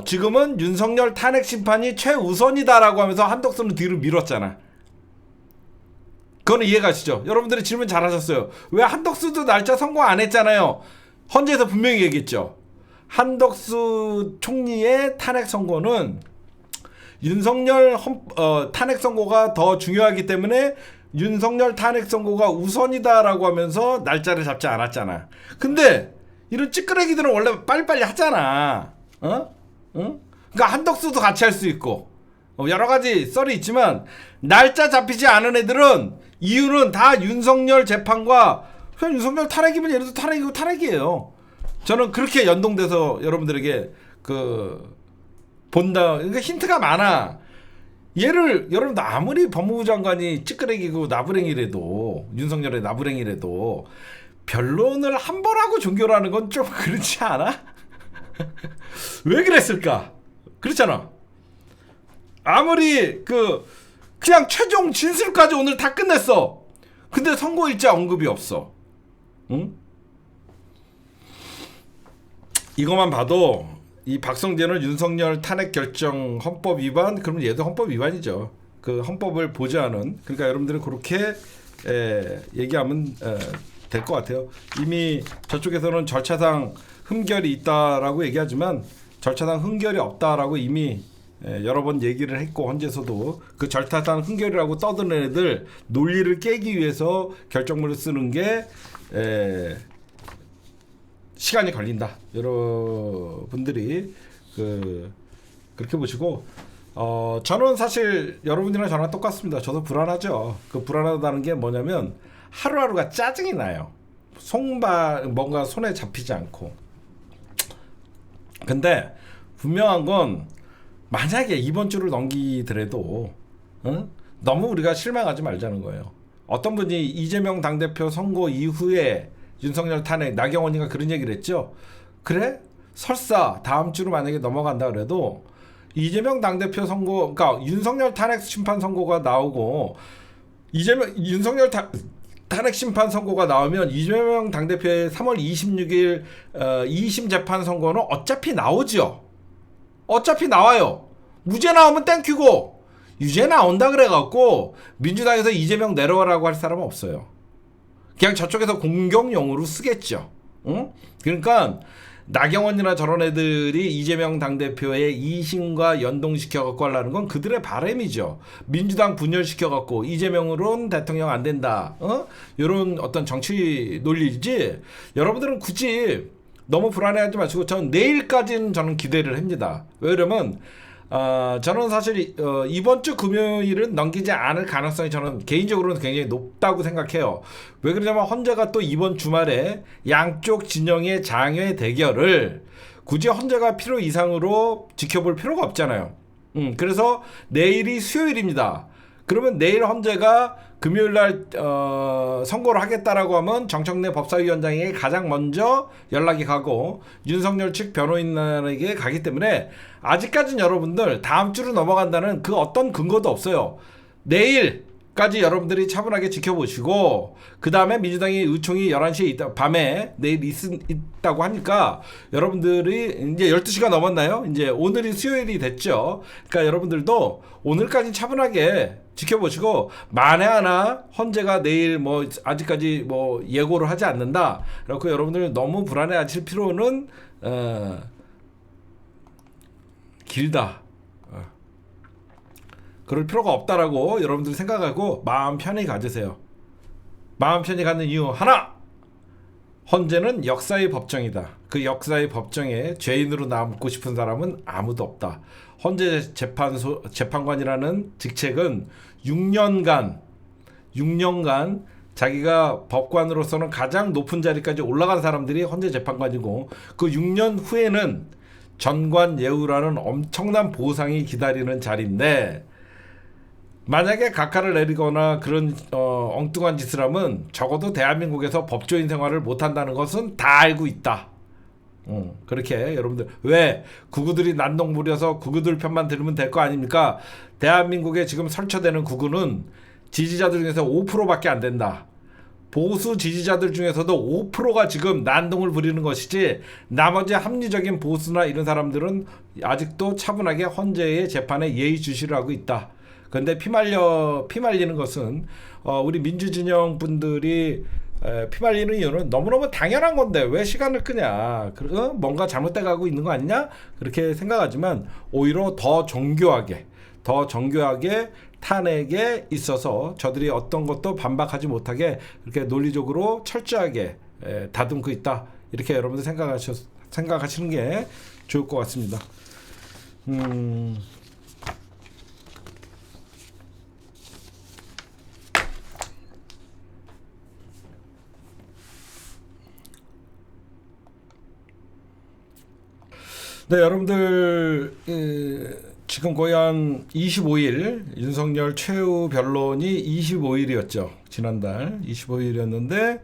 [SPEAKER 1] 지금은 윤석열 탄핵 심판이 최우선이다라고 하면서 한덕수는 뒤로 밀었잖아. 그거는 이해가시죠? 여러분들이 질문 잘하셨어요. 왜 한덕수도 날짜 선고 안 했잖아요. 헌재에서 분명히 얘기했죠. 한덕수 총리의 탄핵 선고는 윤석열 탄핵 선고가 더 중요하기 때문에 윤석열 탄핵 선고가 우선이다라고 하면서 날짜를 잡지 않았잖아. 근데 이런 찌끄레기들은 원래 빨리빨리 하잖아. 응? 그러니까 한덕수도 같이 할 수 있고 여러 가지 썰이 있지만 날짜 잡히지 않은 애들은 이유는 다 윤석열 재판과 그냥 윤석열 탄핵이면 예를 들어 탄핵이고 탄핵이에요. 저는 그렇게 연동돼서 여러분들에게 본다. 그러니까 힌트가 많아. 여러분들 아무리 법무부 장관이 찌끄레기고 나부랭이라도 윤석열의 나부랭이라도 변론을 한 번 하고 종결하는 건 좀 그렇지 않아? 왜 그랬을까? 그렇잖아. 아무리 그냥 최종 진술까지 오늘 다 끝냈어. 근데 선고일자 언급이 없어. 응? 이것만 봐도 이 박성재는 윤석열 탄핵 결정 헌법 위반, 그러면 얘도 헌법 위반이죠. 그 헌법을 보좌하는. 그러니까 여러분들은 그렇게 얘기하면 될 것 같아요. 이미 저쪽에서는 절차상 흠결이 있다라고 얘기하지만 절차상 흠결이 없다라고 이미 여러 번 얘기를 했고 헌재에서도 그 절차상 흠결이라고 떠드는 애들 논리를 깨기 위해서 결정문을 쓰는 게 시간이 걸린다. 여러분들이 그렇게 보시고 저는 사실 여러분이랑 저랑 똑같습니다. 저도 불안하죠. 그 불안하다는 게 뭐냐면 하루하루가 짜증이 나요. 뭔가 손에 잡히지 않고. 근데 분명한 건 만약에 이번 주를 넘기더라도 너무 우리가 실망하지 말자는 거예요. 어떤 분이 이재명 당대표 선거 이후에 윤석열 탄핵, 나경원이가 그런 얘기를 했죠. 그래? 설사 다음 주로 만약에 넘어간다 그래도 이재명 당대표 선거, 그러니까 윤석열 탄핵 심판 선고가 나오고 윤석열 탄핵 심판 선고가 나오면 이재명 당대표의 3월 26일 2심 재판 선고는 어차피 나오죠. 어차피 나와요. 무죄 나오면 땡큐고 유죄 나온다 그래갖고 민주당에서 이재명 내려와라고 할 사람은 없어요. 그냥 저쪽에서 공격용으로 쓰겠죠. 응? 그러니까 나경원이나 저런 애들이 이재명 당대표의 2심과 연동시켜갖고 하려는 건 그들의 바람이죠. 민주당 분열시켜갖고 이재명으로는 대통령 안 된다. 이런 어떤 정치 논리지. 여러분들은 굳이 너무 불안해하지 마시고 전 내일까지는 저는 기대를 합니다. 왜냐면 저는 사실 이번 주 금요일은 넘기지 않을 가능성이 저는 개인적으로는 굉장히 높다고 생각해요. 왜 그러냐면 헌재가 또 이번 주말에 양쪽 진영의 장외 대결을 굳이 헌재가 필요 이상으로 지켜볼 필요가 없잖아요. 그래서 내일이 수요일입니다. 그러면 내일 헌재가 금요일 날 선고를 하겠다라고 하면 정청래 법사위원장에게 가장 먼저 연락이 가고 윤석열 측 변호인에게 가기 때문에 아직까지는 여러분들 다음 주로 넘어간다는 그 어떤 근거도 없어요. 내일까지 여러분들이 차분하게 지켜보시고 그 다음에 민주당이 의총이 11시에 있다, 밤에 내일 있다고 하니까 여러분들이 이제 12시가 넘었나요? 이제 오늘이 수요일이 됐죠. 그러니까 여러분들도 오늘까지 차분하게 지켜보시고 만에 하나 헌재가 내일 뭐 아직까지 뭐 예고를 하지 않는다. 그렇고 여러분들 너무 불안해하실 필요는 길다. 그럴 필요가 없다라고 여러분들이 생각하고 마음 편히 가지세요. 마음 편히 갖는 이유 하나. 헌재는 역사의 법정이다. 그 역사의 법정에 죄인으로 남고 싶은 사람은 아무도 없다. 헌재 재판관이라는 직책은 6년간 자기가 법관으로서는 가장 높은 자리까지 올라간 사람들이 헌재 재판관이고 그 6년 후에는 전관 예우라는 엄청난 보상이 기다리는 자리인데 만약에 각하를 내리거나 그런 엉뚱한 짓을 하면 적어도 대한민국에서 법조인 생활을 못한다는 것은 다 알고 있다. 그렇게 여러분들 왜 구구들이 난동 부려서 구구들 편만 들으면 될 거 아닙니까? 대한민국에 지금 설쳐되는 구구는 지지자들 중에서 5%밖에 안 된다. 보수 지지자들 중에서도 5%가 지금 난동을 부리는 것이지 나머지 합리적인 보수나 이런 사람들은 아직도 차분하게 헌재의 재판에 예의주시를 하고 있다. 그런데 피말리는 것은 우리 민주진영 분들이 피말리는 이유는 너무너무 당연한 건데 왜 시간을 끄냐. 뭔가 잘못돼 가고 있는 거 아니냐? 그렇게 생각하지만 오히려 더 정교하게 탄핵에 있어서 저들이 어떤 것도 반박하지 못하게 이렇게 논리적으로 철저하게 다듬고 있다. 이렇게 여러분들 생각하시는 게 좋을 것 같습니다. 네, 여러분들 지금 거의 한 25일 윤석열 최후 변론이 25일이었죠. 지난달 25일이었는데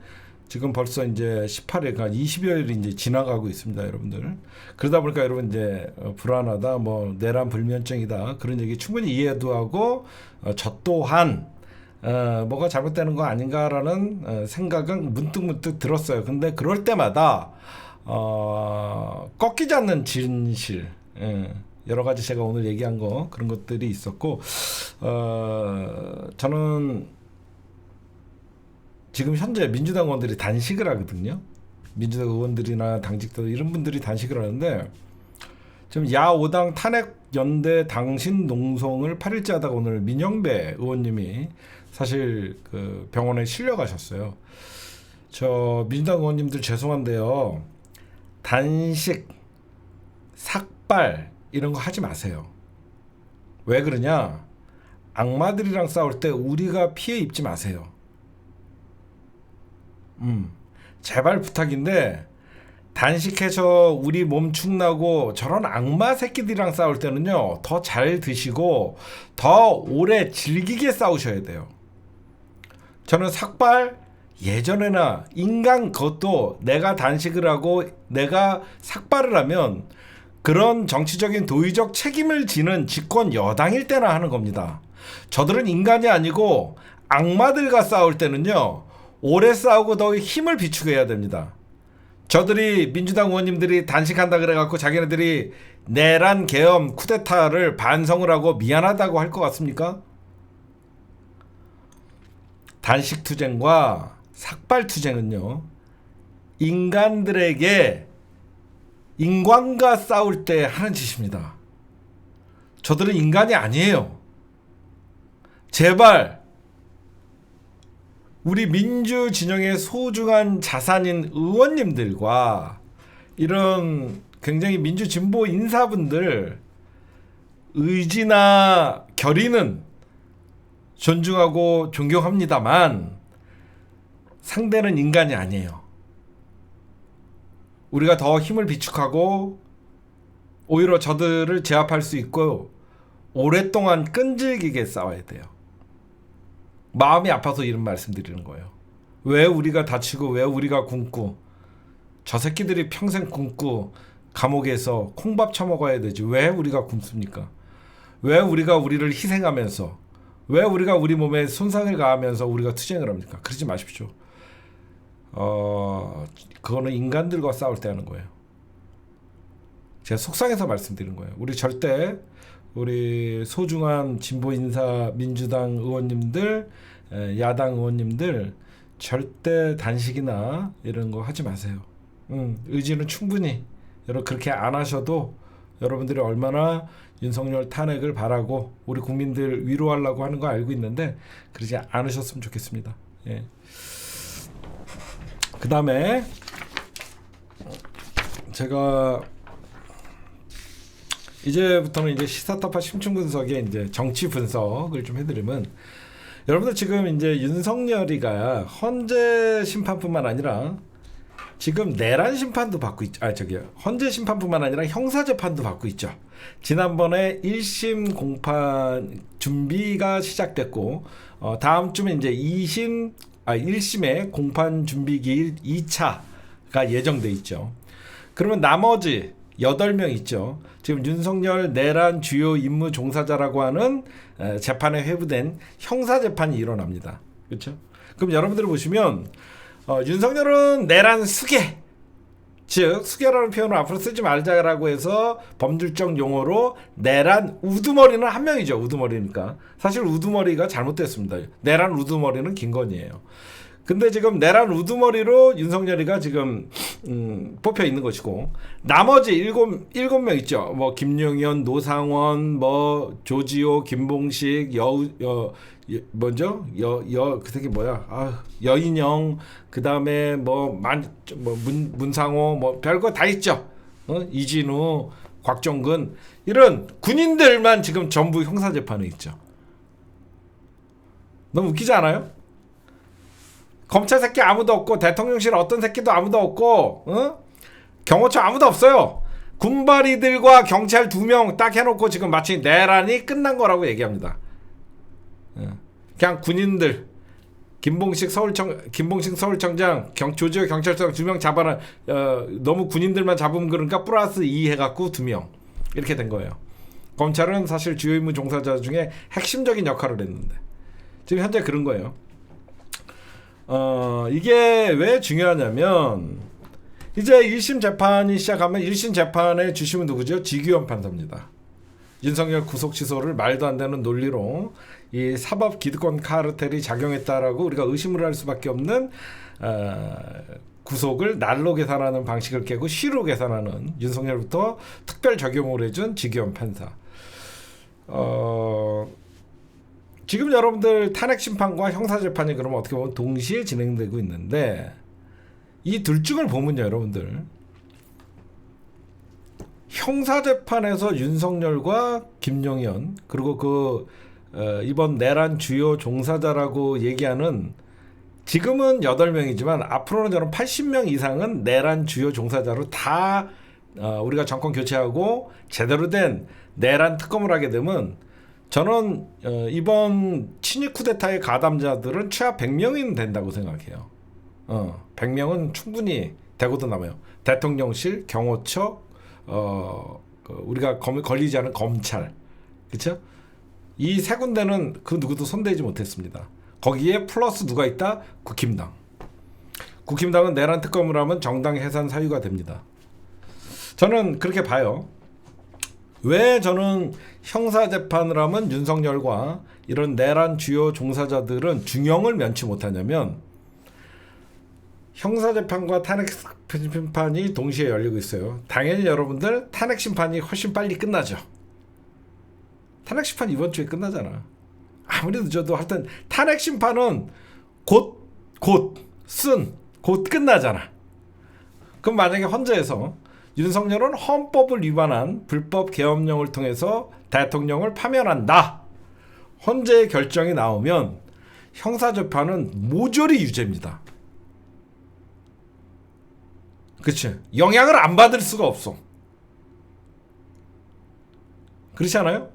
[SPEAKER 1] 지금 벌써 이제 18일, 그러니까 20여일이 이제 지나가고 있습니다, 여러분들. 그러다 보니까 여러분 이제 불안하다, 뭐 내란 불면증이다 그런 얘기 충분히 이해도 하고 저 또한 뭐가 잘못되는 거 아닌가라는 생각은 문득 들었어요. 근데 그럴 때마다 꺾이지 않는 진실, 여러 가지 제가 오늘 얘기한 거 그런 것들이 있었고 저는 지금 현재 민주당 의원들이 단식을 하거든요. 민주당 의원들이나 당직자들 이런 분들이 단식을 하는데 지금 야5당 탄핵연대 당신 농성을 8일째 하다가 오늘 민영배 의원님이 사실 그 병원에 실려가셨어요. 저 민주당 의원님들 죄송한데요. 단식, 삭발 이런 거 하지 마세요. 왜 그러냐? 악마들이랑 싸울 때 우리가 피해 입지 마세요. 제발 부탁인데 단식해서 우리 몸 축나고 저런 악마 새끼들이랑 싸울 때는요, 더 잘 드시고 더 오래 즐기게 싸우셔야 돼요. 저는 삭발 예전에나 인간 그것도 내가 단식을 하고 내가 삭발을 하면 그런 정치적인 도의적 책임을 지는 집권 여당일 때나 하는 겁니다. 저들은 인간이 아니고 악마들과 싸울 때는요, 오래 싸우고 더 힘을 비축해야 됩니다. 저들이 민주당 의원님들이 단식한다 그래갖고 자기네들이 내란 계엄 쿠데타를 반성을 하고 미안하다고 할 것 같습니까? 단식 투쟁과 삭발 투쟁은요, 인간들에게 인간과 싸울 때 하는 짓입니다. 저들은 인간이 아니에요. 제발 우리 민주 진영의 소중한 자산인 의원님들과 이런 굉장히 민주 진보 인사분들 의지나 결의는 존중하고 존경합니다만 상대는 인간이 아니에요. 우리가 더 힘을 비축하고 오히려 저들을 제압할 수 있고 오랫동안 끈질기게 싸워야 돼요. 마음이 아파서 이런 말씀 드리는 거예요. 왜 우리가 다치고 왜 우리가 굶고, 저 새끼들이 평생 굶고 감옥에서 콩밥 처먹어야 되지 왜 우리가 굶습니까? 왜 우리가 우리를 희생하면서, 왜 우리가 우리 몸에 손상을 가하면서 우리가 투쟁을 합니까? 그러지 마십시오. 그거는 인간들과 싸울 때 하는 거예요. 제가 속상해서 말씀드리는 거예요. 우리 절대 우리 소중한 진보 인사 민주당 의원님들, 야당 의원님들 절대 단식이나 이런 거 하지 마세요. 의지는 충분히 여러분 그렇게 안 하셔도 여러분들이 얼마나 윤석열 탄핵을 바라고 우리 국민들 위로하려고 하는 거 알고 있는데 그러지 않으셨으면 좋겠습니다. 예. 그 다음에 제가 이제부터는 이제 시사타파 심층 분석에 이제 정치 분석을 좀 해드리면, 여러분들 지금 이제 윤석열이가 헌재 심판뿐만 아니라 지금 내란 심판도 받고 헌재 심판뿐만 아니라 형사 재판도 받고 있죠. 지난번에 1심 공판 준비가 시작됐고, 다음 주면 이제 1심의 공판 준비 기일 2차가 예정돼 있죠. 그러면 나머지 8명 있죠. 지금 윤석열 내란 주요 임무 종사자라고 하는 재판에 회부된 형사 재판이 일어납니다. 그렇죠? 그럼 여러분들 보시면 윤석열은 내란 수괴, 즉 수괴라는 표현을 앞으로 쓰지 말자라고 해서 법률적 용어로 내란 우두머리는 한 명이죠. 우두머리니까. 사실 우두머리가 잘못됐습니다. 내란 우두머리는 김건희예요. 근데 지금 내란 우두머리로 윤석열이가 지금 뽑혀 있는 것이고, 나머지 일곱 명 있죠. 뭐 김용현, 노상원, 뭐 조지호, 김봉식, 그 새끼 뭐야? 여인영, 그 다음에 문상호, 뭐 별거 다 있죠. 이진우, 곽종근, 이런 군인들만 지금 전부 형사재판에 있죠. 너무 웃기지 않아요? 검찰 새끼 아무도 없고, 대통령실 어떤 새끼도 아무도 없고, 경호처 아무도 없어요. 군발이들과 경찰 2명 딱 해놓고 지금 마치 내란이 끝난 거라고 얘기합니다. 그냥 군인들, 김봉식 서울청장, 조지호 경찰청 2명 잡아라. 너무 군인들만 잡으면 그러니까 플러스 2 해갖고 2명 이렇게 된 거예요. 검찰은 사실 주요 임무 종사자 중에 핵심적인 역할을 했는데 지금 현재 그런 거예요. 이게 왜 중요하냐면, 이제 1심 재판이 시작하면 1심 재판의 주심은 누구죠? 지규현 판사입니다. 윤석열 구속 취소를 말도 안 되는 논리로 이 사법 기득권 카르텔이 작용했다라고 우리가 의심을 할 수밖에 없는 구속을 날로 계산하는 방식을 깨고 시로 계산하는 윤석열부터 특별 적용을 해준 지규현 판사. 지금 여러분들 탄핵 심판과 형사 재판이 그러면 어떻게 보면 동시에 진행되고 있는데, 이 둘 중을 보면요, 여러분들 형사 재판에서 윤석열과 김용현, 그리고 이번 내란 주요 종사자라고 얘기하는 지금은 8명이지만 앞으로는 저는 80명 이상은 내란 주요 종사자로 다 우리가 정권 교체하고 제대로 된 내란 특검을 하게 되면 저는 이번 친위 쿠데타의 가담자들은 최하 100명이면 된다고 생각해요. 100명은 충분히 되고도 남아요. 대통령실, 경호처, 우리가 걸리지 않은 검찰, 그렇죠? 이 세 군데는 그 누구도 손대지 못했습니다. 거기에 플러스 누가 있다? 국힘당. 국힘당은 내란 특검을 하면 정당 해산 사유가 됩니다. 저는 그렇게 봐요. 왜 저는 형사재판을 하면 윤석열과 이런 내란 주요 종사자들은 중형을 면치 못하냐면, 형사재판과 탄핵심판이 동시에 열리고 있어요. 당연히 여러분들 탄핵심판이 훨씬 빨리 끝나죠. 탄핵심판 이번 주에 끝나잖아. 아무리 늦어도 하여튼 탄핵심판은 곧 끝나잖아. 그럼 만약에 헌재에서 윤석열은 헌법을 위반한 불법 계엄령을 통해서 대통령을 파면한다, 헌재의 결정이 나오면 형사재판은 모조리 유죄입니다. 그치? 영향을 안 받을 수가 없어. 그렇지 않아요?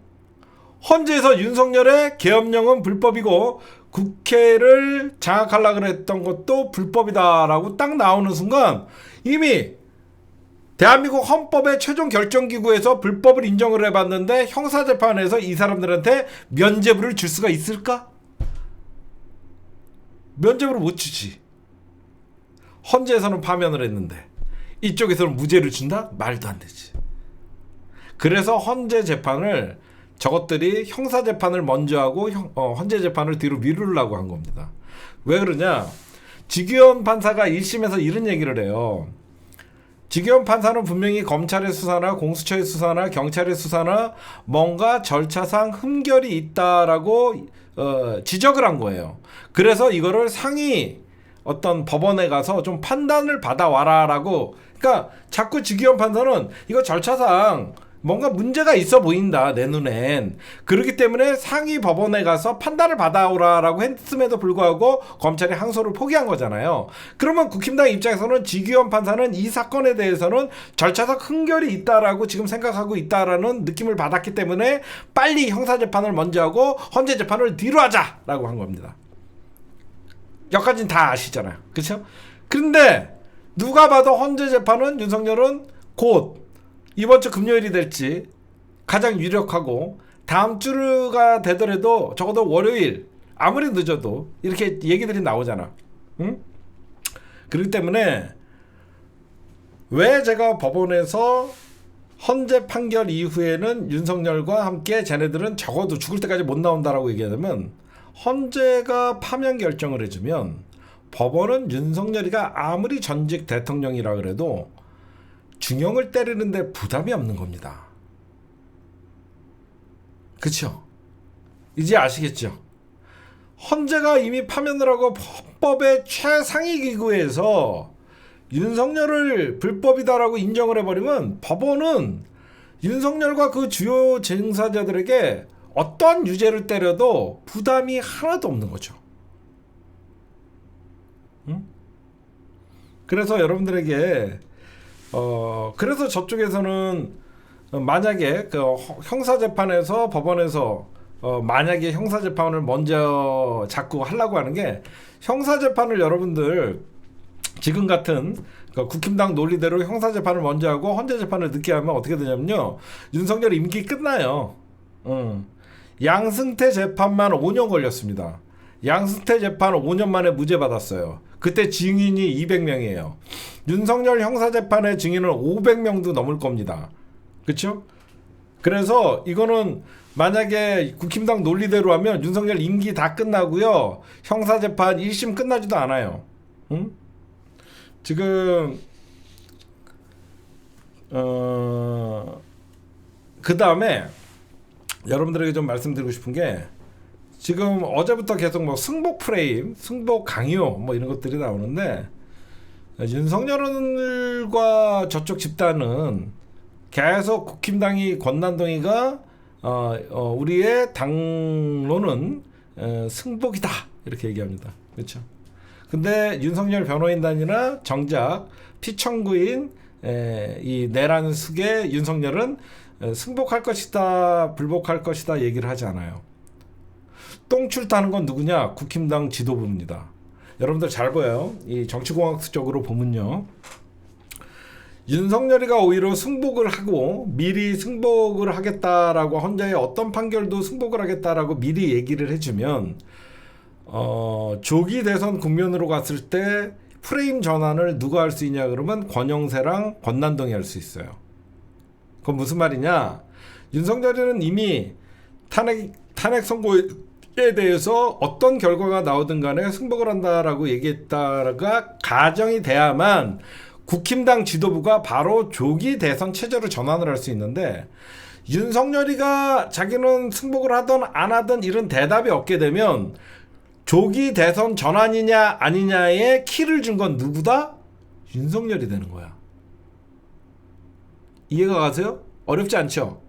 [SPEAKER 1] 헌재에서 윤석열의 계엄령은 불법이고 국회를 장악하려고 했던 것도 불법이다라고 딱 나오는 순간 이미 대한민국 헌법의 최종 결정기구에서 불법을 인정을 해봤는데 형사재판에서 이 사람들한테 면죄부를 줄 수가 있을까? 면죄부를 못 주지. 헌재에서는 파면을 했는데 이쪽에서는 무죄를 준다? 말도 안 되지. 그래서 헌재 재판을 저것들이 형사재판을 먼저 하고 헌재 재판을 뒤로 미루려고 한 겁니다. 왜 그러냐? 지규현 판사가 1심에서 이런 얘기를 해요. 지규현 판사는 분명히 검찰의 수사나 공수처의 수사나 경찰의 수사나 뭔가 절차상 흠결이 있다라고 지적을 한 거예요. 그래서 이거를 상위 어떤 법원에 가서 좀 판단을 받아와라라고. 그러니까 자꾸 지규현 판사는 이거 절차상 뭔가 문제가 있어 보인다, 내 눈엔. 그렇기 때문에 상위 법원에 가서 판단을 받아오라라고 했음에도 불구하고 검찰이 항소를 포기한 거잖아요. 그러면 국힘당 입장에서는 지규현 판사는 이 사건에 대해서는 절차상 흠결이 있다라고 지금 생각하고 있다라는 느낌을 받았기 때문에 빨리 형사재판을 먼저 하고 헌재 재판을 뒤로 하자라고 한 겁니다. 여기까지는 다 아시잖아요. 그렇죠? 그런데 누가 봐도 헌재 재판은 윤석열은 곧 이번 주 금요일이 될지 가장 유력하고, 다음 주가 되더라도 적어도 월요일, 아무리 늦어도 이렇게 얘기들이 나오잖아. 응? 그렇기 때문에 왜 제가 법원에서 헌재 판결 이후에는 윤석열과 함께 쟤네들은 적어도 죽을 때까지 못 나온다라고 얘기하냐면, 헌재가 파면 결정을 해주면 법원은 윤석열이가 아무리 전직 대통령이라 그래도 중형을 때리는데 부담이 없는 겁니다. 그쵸? 이제 아시겠죠? 헌재가 이미 파면을 하고 헌법의 최상위 기구에서 윤석열을 불법이다라고 인정을 해버리면 법원은 윤석열과 그 주요 쟁사자들에게 어떤 유죄를 때려도 부담이 하나도 없는 거죠. 응? 그래서 여러분들에게 그래서 저쪽에서는 만약에 그 형사재판에서 법원에서 만약에 형사재판을 먼저 자꾸 하려고 하는 게, 형사재판을 여러분들 지금 같은 국힘당 논리대로 형사재판을 먼저 하고 헌재재판을 늦게 하면 어떻게 되냐면요, 윤석열 임기 끝나요. 양승태 재판만 5년 걸렸습니다. 양승태 재판 5년 만에 무죄 받았어요. 그때 증인이 200명이에요. 윤석열 형사재판의 증인은 500명도 넘을 겁니다. 그렇죠? 그래서 이거는 만약에 국힘당 논리대로 하면 윤석열 임기 다 끝나고요, 형사재판 1심 끝나지도 않아요. 응? 지금 그 다음에 여러분들에게 좀 말씀드리고 싶은 게, 지금 어제부터 계속 뭐 승복 프레임, 승복 강요 뭐 이런 것들이 나오는데, 윤석열과 저쪽 집단은 계속 국힘당이 권난동이가 우리의 당론은 승복이다 이렇게 얘기합니다. 그렇죠? 근데 윤석열 변호인단이나 정작 피청구인 이 내란 숙의 윤석열은 승복할 것이다, 불복할 것이다 얘기를 하지 않아요. 똥줄 타는 건 누구냐? 국힘당 지도부입니다. 여러분들 잘 보여요. 이 정치공학적으로 보면요. 윤석열이가 오히려 승복을 하고 미리 승복을 하겠다라고 헌재에 어떤 판결도 승복을 하겠다라고 미리 얘기를 해주면 조기 대선 국면으로 갔을 때 프레임 전환을 누가 할 수 있냐 그러면 권영세랑 권난동이 할 수 있어요. 그건 무슨 말이냐? 윤석열이는 이미 탄핵 선고에 대해서 어떤 결과가 나오든 간에 승복을 한다라고 얘기했다가 가정이 돼야만 국힘당 지도부가 바로 조기 대선 체제로 전환을 할 수 있는데, 윤석열이가 자기는 승복을 하든 안 하든 이런 대답이 없게 되면 조기 대선 전환이냐 아니냐에 키를 준 건 누구다? 윤석열이 되는 거야. 이해가 가세요? 어렵지 않죠?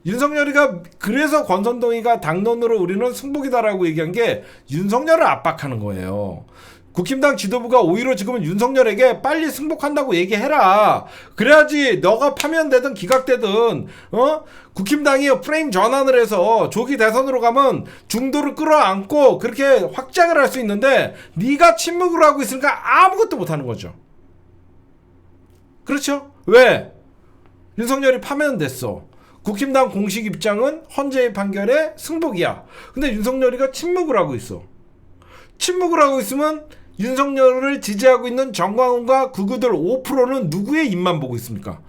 [SPEAKER 1] 윤석열이가 그래서 권선동이가 당론으로 우리는 승복이다라고 얘기한 게 윤석열을 압박하는 거예요. 국힘당 지도부가 오히려 지금은 윤석열에게 빨리 승복한다고 얘기해라. 그래야지 너가 파면되든 기각되든 국힘당이 프레임 전환을 해서 조기 대선으로 가면 중도를 끌어안고 그렇게 확장을 할 수 있는데 네가 침묵을 하고 있으니까 아무것도 못하는 거죠. 그렇죠? 왜? 윤석열이 파면됐어. 국힘당 공식 입장은 헌재의 판결에 승복이야. 근데 윤석열이가 침묵을 하고 있어. 침묵을 하고 있으면 윤석열을 지지하고 있는 정광훈과 극우들 5%는 누구의 입만 보고 있습니까?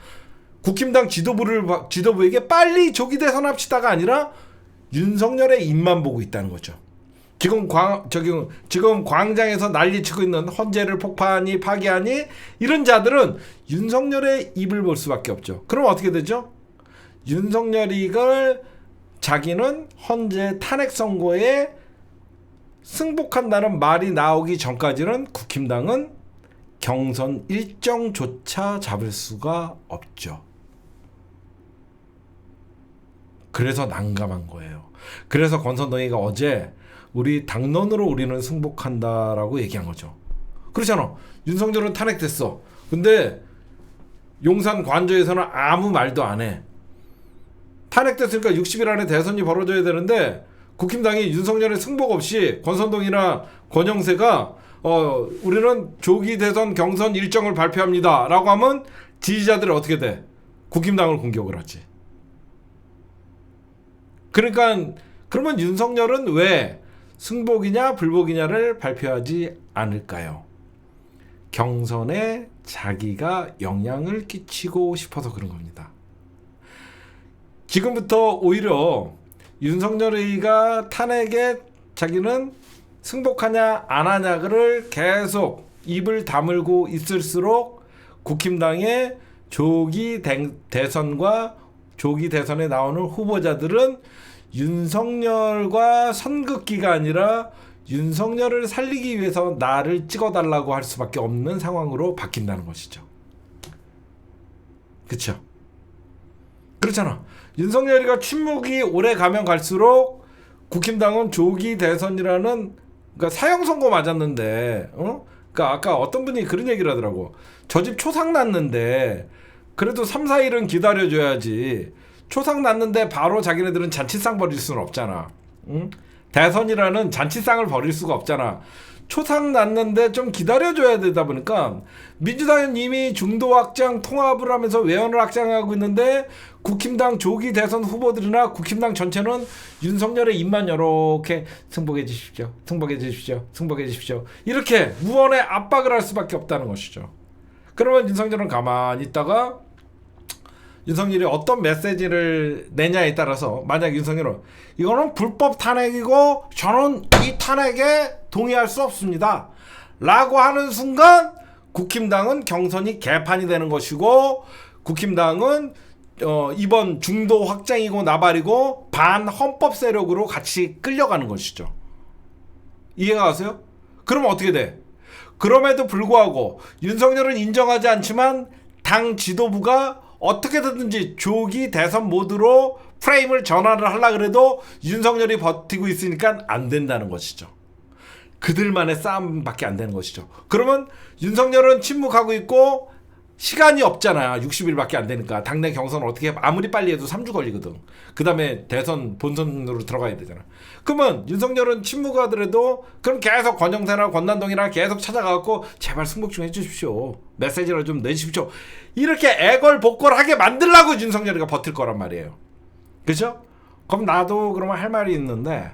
[SPEAKER 1] 국힘당 지도부에게 빨리 조기 대선합시다가 아니라 윤석열의 입만 보고 있다는 거죠. 지금 광장에서 난리치고 있는 헌재를 폭파하니 파기하니 이런 자들은 윤석열의 입을 볼 수밖에 없죠. 그럼 어떻게 되죠? 윤석열이가 자기는 헌재 탄핵 선고에 승복한다는 말이 나오기 전까지는 국힘당은 경선 일정조차 잡을 수가 없죠. 그래서 난감한 거예요. 그래서 권선동이가 어제 우리 당론으로 우리는 승복한다라고 얘기한 거죠. 그렇잖아. 윤석열은 탄핵됐어. 근데 용산 관저에서는 아무 말도 안 해. 탄핵됐으니까 60일 안에 대선이 벌어져야 되는데 국힘당이 윤석열의 승복 없이 권선동이나 권영세가 우리는 조기 대선 경선 일정을 발표합니다 라고 하면 지지자들이 어떻게 돼? 국힘당을 공격을 하지. 그러니까 그러면 윤석열은 왜 승복이냐 불복이냐를 발표하지 않을까요? 경선에 자기가 영향을 끼치고 싶어서 그런 겁니다. 지금부터 오히려 윤석열이가 탄핵에 자기는 승복하냐 안 하냐를 계속 입을 다물고 있을수록 국힘당의 조기 대선과 조기 대선에 나오는 후보자들은 윤석열과 선긋기가 아니라 윤석열을 살리기 위해서 나를 찍어달라고 할 수밖에 없는 상황으로 바뀐다는 것이죠. 그렇죠? 그렇잖아. 윤석열이가 침묵이 오래 가면 갈수록 국힘당은 조기 대선이라는, 그러니까 사형 선고 맞았는데, 그러니까 아까 어떤 분이 그런 얘기를 하더라고. 저 집 초상 났는데 그래도 3, 4일은 기다려줘야지. 초상 났는데 바로 자기네들은 잔치상 벌일 수는 없잖아. 응? 대선이라는 잔치상을 벌일 수가 없잖아. 초상 났는데 좀 기다려줘야 되다 보니까 민주당은 이미 중도 확장 통합을 하면서 외연을 확장하고 있는데 국힘당 조기 대선 후보들이나 국힘당 전체는 윤석열의 입만 이렇게 승복해 주십시오. 승복해 주십시오. 승복해 주십시오. 이렇게 무언의 압박을 할 수밖에 없다는 것이죠. 그러면 윤석열은 가만히 있다가 윤석열이 어떤 메시지를 내냐에 따라서, 만약 윤석열은 이거는 불법 탄핵이고 저는 이 탄핵에 동의할 수 없습니다 라고 하는 순간 국힘당은 경선이 개판이 되는 것이고, 국힘당은 이번 중도 확장이고 나발이고 반헌법 세력으로 같이 끌려가는 것이죠. 이해가 가세요? 그러면 어떻게 돼? 그럼에도 불구하고 윤석열은 인정하지 않지만 당 지도부가 어떻게든지 조기 대선 모드로 프레임을 전환을 하려고 해도 윤석열이 버티고 있으니까 안 된다는 것이죠. 그들만의 싸움밖에 안 되는 것이죠. 그러면 윤석열은 침묵하고 있고 시간이 없잖아. 60일밖에 안 되니까. 당내 경선 어떻게 해? 아무리 빨리 해도 3주 걸리거든. 그 다음에 대선 본선으로 들어가야 되잖아. 그러면 윤석열은 침묵하더라도 그럼 계속 권영세나 권난동이나 계속 찾아가고 제발 승복 좀 해주십시오. 메시지를 좀 내주십시오. 이렇게 애걸복걸하게 만들라고 윤석열이가 버틸 거란 말이에요. 그죠? 그럼 나도 그러면 할 말이 있는데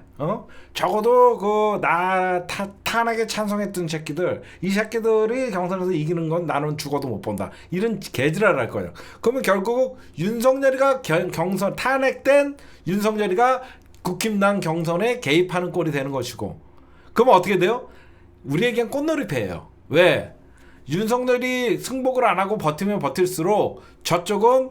[SPEAKER 1] 적어도 나 탄핵에 찬성했던 새끼들, 이 새끼들이 경선에서 이기는 건 나는 죽어도 못 본다, 이런 개지랄 할 거예요. 그러면 결국 윤석열이가 경선 탄핵된 윤석열이가 국힘당 경선에 개입하는 꼴이 되는 것이고, 그러면 어떻게 돼요? 우리에겐 꽃놀이패예요. 왜? 윤석열이 승복을 안 하고 버티면 버틸수록 저쪽은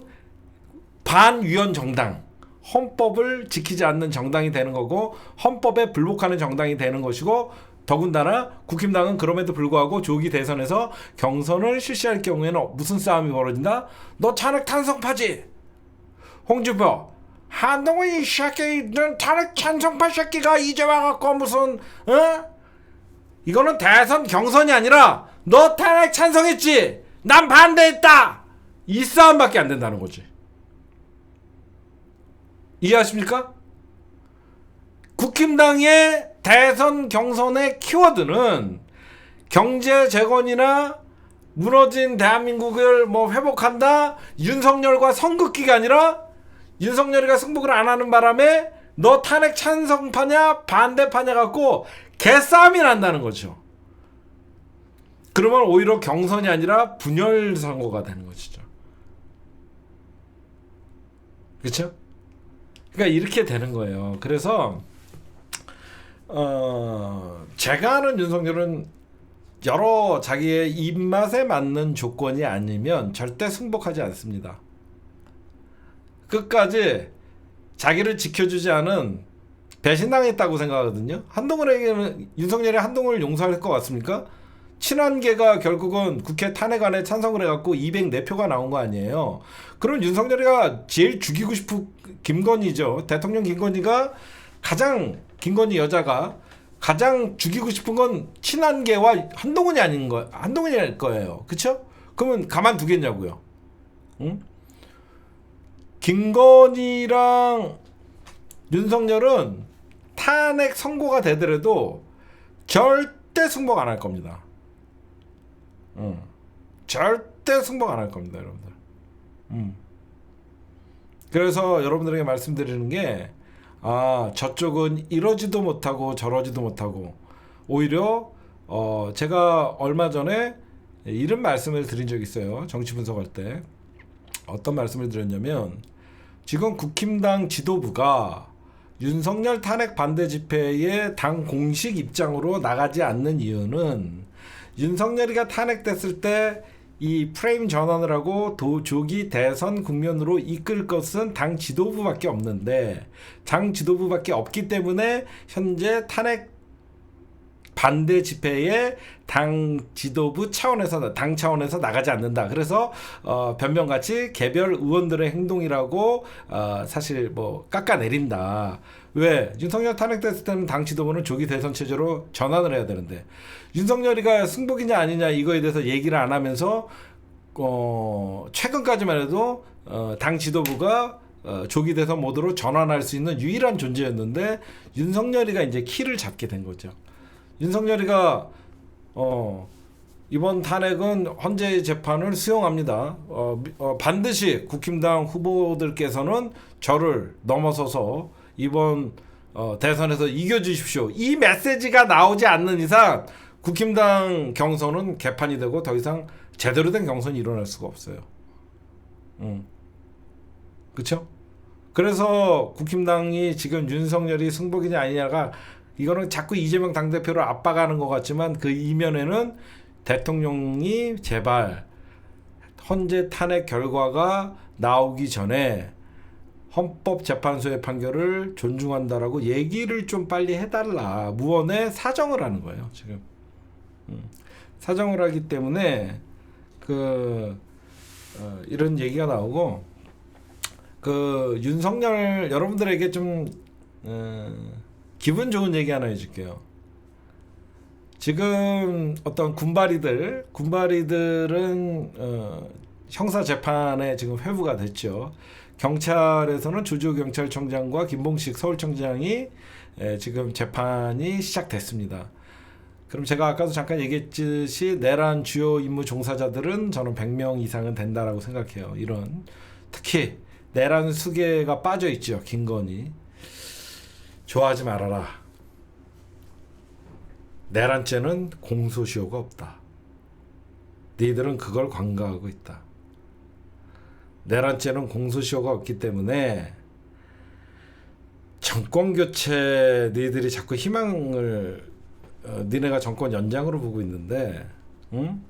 [SPEAKER 1] 반위헌 정당, 헌법을 지키지 않는 정당이 되는 거고 헌법에 불복하는 정당이 되는 것이고, 더군다나 국힘당은 그럼에도 불구하고 조기 대선에서 경선을 실시할 경우에는 무슨 싸움이 벌어진다? 너 탄핵 찬성파지? 홍준표, 한동훈 이 새끼, 넌 탄핵 찬성파 새끼가 이제 와갖고 무슨 이거는 대선 경선이 아니라 너 탄핵 찬성했지? 난 반대했다! 이 싸움밖에 안 된다는 거지. 이해하십니까? 국힘당의 대선 경선의 키워드는 경제 재건이나 무너진 대한민국을 회복한다, 윤석열과 선긋기가 아니라 윤석열이가 승복을 안 하는 바람에 너 탄핵 찬성파냐 반대파냐 갖고 개싸움이 난다는 거죠. 그러면 오히려 경선이 아니라 분열 선거가 되는 것이죠. 그렇죠? 그러니까 이렇게 되는 거예요. 그래서 제가 아는 윤석열은 여러 자기의 입맛에 맞는 조건이 아니면 절대 승복하지 않습니다. 끝까지 자기를 지켜주지 않은 배신당했다고 생각하거든요. 한동훈에게는 윤석열이 한동훈을 용서할 것 같습니까? 친한계가 결국은 국회 탄핵안에 찬성을 해갖고 204표가 나온 거 아니에요. 그럼 윤석열이가 제일 죽이고 싶은 김건희죠. 대통령 김건희가 김건희 여자가 가장 죽이고 싶은 건 친한계와 한동훈이 아닌 거, 한동훈일 거예요. 그쵸? 그러면 가만두겠냐고요. 응? 김건희랑 윤석열은 탄핵 선고가 되더라도 절대 승복 안 할 겁니다. 절대 승복 안 할 겁니다, 여러분들. 그래서 여러분들에게 말씀드리는 게, 저쪽은 이러지도 못하고 저러지도 못하고, 오히려 제가 얼마 전에 이런 말씀을 드린 적이 있어요. 정치 분석할 때. 어떤 말씀을 드렸냐면, 지금 국힘당 지도부가 윤석열 탄핵 반대 집회에 당 공식 입장으로 나가지 않는 이유는, 윤석열이가 탄핵됐을 때 이 프레임 전환을 하고 조기 대선 국면으로 이끌 것은 당 지도부밖에 없는데, 당 지도부밖에 없기 때문에 현재 탄핵 반대 집회에 당 지도부 차원에서, 당 차원에서 나가지 않는다. 그래서 변명같이 개별 의원들의 행동이라고 사실 깎아내린다. 왜? 윤석열 탄핵됐을 때는 당 지도부는 조기 대선 체제로 전환을 해야 되는데, 윤석열이가 승복이냐 아니냐 이거에 대해서 얘기를 안 하면서 최근까지만 해도 당 지도부가 조기 대선 모드로 전환할 수 있는 유일한 존재였는데, 윤석열이가 이제 키를 잡게 된 거죠. 윤석열이가 이번 탄핵은 헌재 재판을 수용합니다. 반드시 국힘당 후보들께서는 저를 넘어서서 이번 대선에서 이겨주십시오. 이 메시지가 나오지 않는 이상 국힘당 경선은 개판이 되고 더 이상 제대로 된 경선이 일어날 수가 없어요. 그렇죠? 그래서 국힘당이 지금 윤석열이 승복이냐 아니냐가, 이거는 자꾸 이재명 당대표를 압박하는 것 같지만 그 이면에는 대통령이 제발 헌재 탄핵 결과가 나오기 전에 헌법재판소의 판결을 존중한다라고 얘기를 좀 빨리 해달라, 무언의 사정을 하는 거예요 지금. 사정을 하기 때문에 이런 얘기가 나오고, 윤석열 여러분들에게 좀 기분 좋은 얘기 하나 해줄게요. 지금 어떤 군바리들은 형사 재판에 지금 회부가 됐죠. 경찰에서는 조지호 경찰청장과 김봉식 서울청장이 지금 재판이 시작됐습니다. 그럼 제가 아까도 잠깐 얘기했듯이 내란 주요 임무 종사자들은 저는 100명 이상은 된다라고 생각해요. 이런 특히 내란 수계가 빠져 있죠. 김건희 좋아하지 말아라. 내란죄는 공소시효가 없다. 너희들은 그걸 관가하고 있다. 내란죄는 공소시효가 없기 때문에 정권교체 너희들이 자꾸 희망을 니네가 정권 연장으로 보고 있는데 응?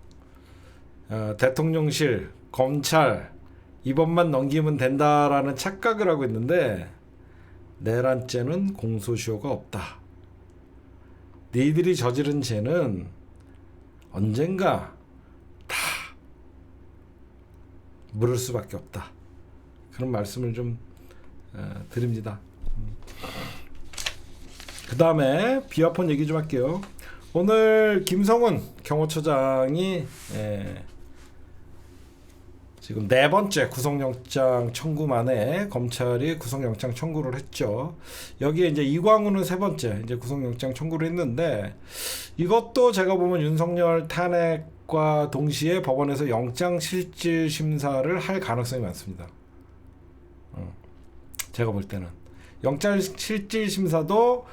[SPEAKER 1] 대통령실, 검찰 이번만 넘기면 된다라는 착각을 하고 있는데 내란죄는 공소시효가 없다. 너희들이 저지른 죄는 언젠가 다 물을 수밖에 없다. 그런 말씀을 좀 드립니다. 그 다음에 비화폰 얘기 좀 할게요. 오늘 김성훈 경호처장이 지금 네 번째 구속영장 청구 만에 검찰이 구속영장 청구를 했죠. 여기에 이제 이광우는 세 번째 이제 구속영장 청구를 했는데 이것도 제가 보면 윤석열 탄핵과 동시에 법원에서 영장실질 심사를 할 가능성이 많습니다. 제가 볼 때는 영장실질 심사도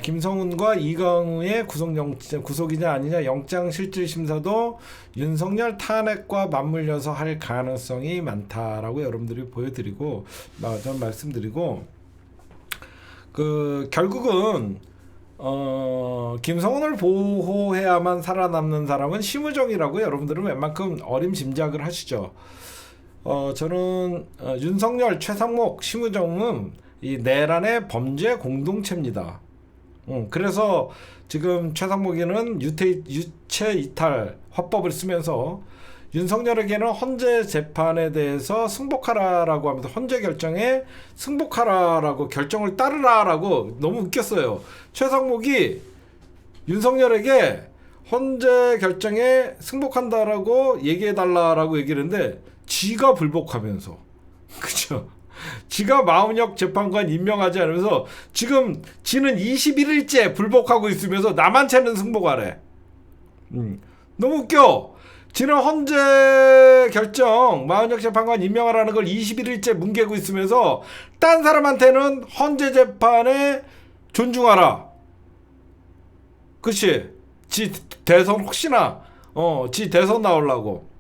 [SPEAKER 1] 김성훈과 이광우의 구속이냐 아니냐 영장실질심사도 윤석열 탄핵과 맞물려서 할 가능성이 많다라고 여러분들이 보여드리고 저는 말씀드리고 결국은 김성훈을 보호해야만 살아남는 사람은 심우정이라고 여러분들은 웬만큼 어림짐작을 하시죠. 저는 윤석열, 최상목, 심우정은 이 내란의 범죄 공동체입니다. 그래서 지금 최상목이는 유체 이탈 화법을 쓰면서 윤석열에게는 헌재 재판에 대해서 승복하라라고 하면서 헌재 결정에 승복하라라고 결정을 따르라라고 너무 웃겼어요. 최상목이 윤석열에게 헌재 결정에 승복한다라고 얘기해달라라고 얘기를 했는데 지가 불복하면서 그죠? 지가 마은혁 재판관 임명하지 않으면서 지금 지는 21일째 불복하고 있으면서 남한테는 승복하래. 너무 웃겨. 지는 헌재 결정 마은혁 재판관 임명하라는 걸 21일째 뭉개고 있으면서 딴 사람한테는 헌재 재판에 존중하라. 그치? 지 대선 혹시나 지 대선 나오려고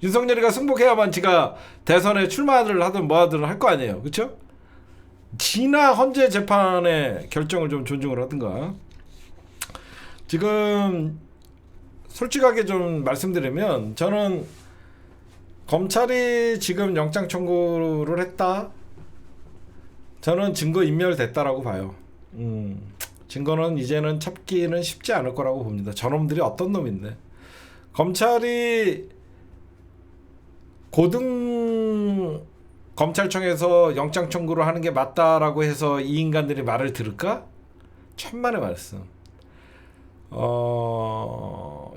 [SPEAKER 1] 윤석열이가 승복해야만 지가 대선에 출마를 하든 뭐하든 할 거 아니에요. 그쵸? 지나 헌재 재판의 결정을 좀 존중을 하든가. 지금 솔직하게 좀 말씀드리면 저는 검찰이 지금 영장 청구를 했다. 저는 증거 인멸됐다라고 봐요. 증거는 이제는 찾기는 쉽지 않을 거라고 봅니다. 저놈들이 어떤 놈인데. 검찰이 고등 검찰청에서 영장 청구를 하는 게 맞다라고 해서 이 인간들이 말을 들을까? 천만의 말씀.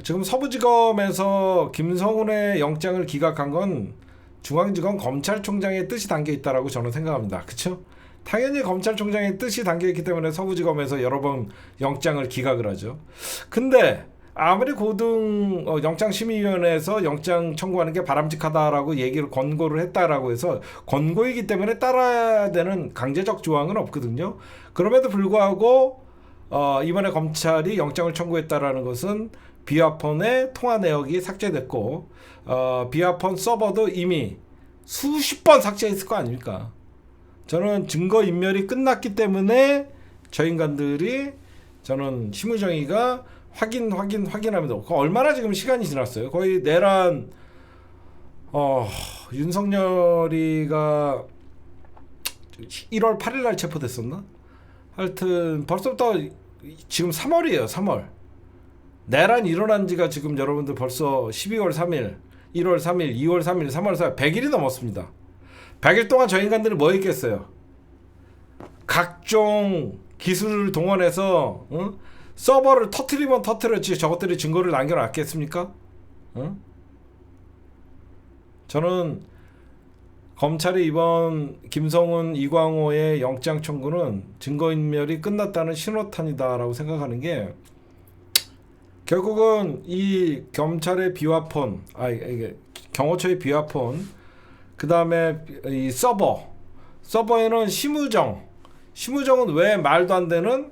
[SPEAKER 1] 지금 서부지검에서 김성훈의 영장을 기각한 건 중앙지검 검찰총장의 뜻이 담겨 있다라고 저는 생각합니다. 그쵸? 당연히 검찰총장의 뜻이 담겨 있기 때문에 서부지검에서 여러 번 영장을 기각을 하죠. 근데 아무리 고등 영장심의위원회에서 영장 청구하는 게 바람직하다라고 얘기를 권고를 했다라고 해서 권고이기 때문에 따라야 되는 강제적 조항은 없거든요. 그럼에도 불구하고 이번에 검찰이 영장을 청구했다라는 것은 비화폰의 통화 내역이 삭제됐고 비화폰 서버도 이미 수십 번 삭제했을 거 아닙니까? 저는 증거인멸이 끝났기 때문에 저 인간들이 저는 심우정이가 확인하면서 얼마나 지금 시간이 지났어요. 거의 내란 윤석열이가 1월 8일 날 체포됐었나? 하여튼 벌써부터 지금 3월이에요. 3월. 내란 일어난 지가 지금 여러분들 벌써 12월 3일, 1월 3일, 2월 3일, 3월 4일 100일이 넘었습니다. 100일 동안 저 인간들은 뭐 했겠어요? 각종 기술을 동원해서 서버를 터트리면 터트렸지 저것들이 증거를 남겨놨겠습니까? 응? 저는 검찰이 이번 김성훈, 이광호의 영장 청구는 증거인멸이 끝났다는 신호탄이다라고 생각하는 게, 결국은 이 검찰의 비화폰, 이게 경호처의 비화폰, 그 다음에 이 서버에는 심우정은 왜 말도 안 되는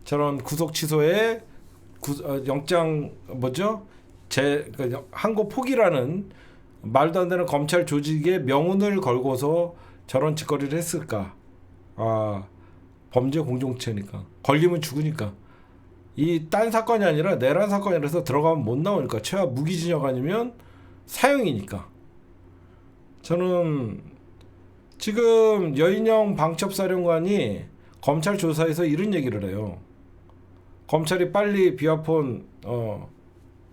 [SPEAKER 1] 저런 구속 취소에 영장 항고 포기라는 말도 안 되는 검찰 조직의 명운을 걸고서 저런 짓거리를 했을까? 범죄 공동체니까. 걸리면 죽으니까. 이 딴 사건이 아니라 내란 사건이라서 들어가면 못 나오니까. 최하 무기징역 아니면 사형이니까. 저는 지금 여인영 방첩사령관이 검찰 조사에서 이런 얘기를 해요. 검찰이 빨리 비화폰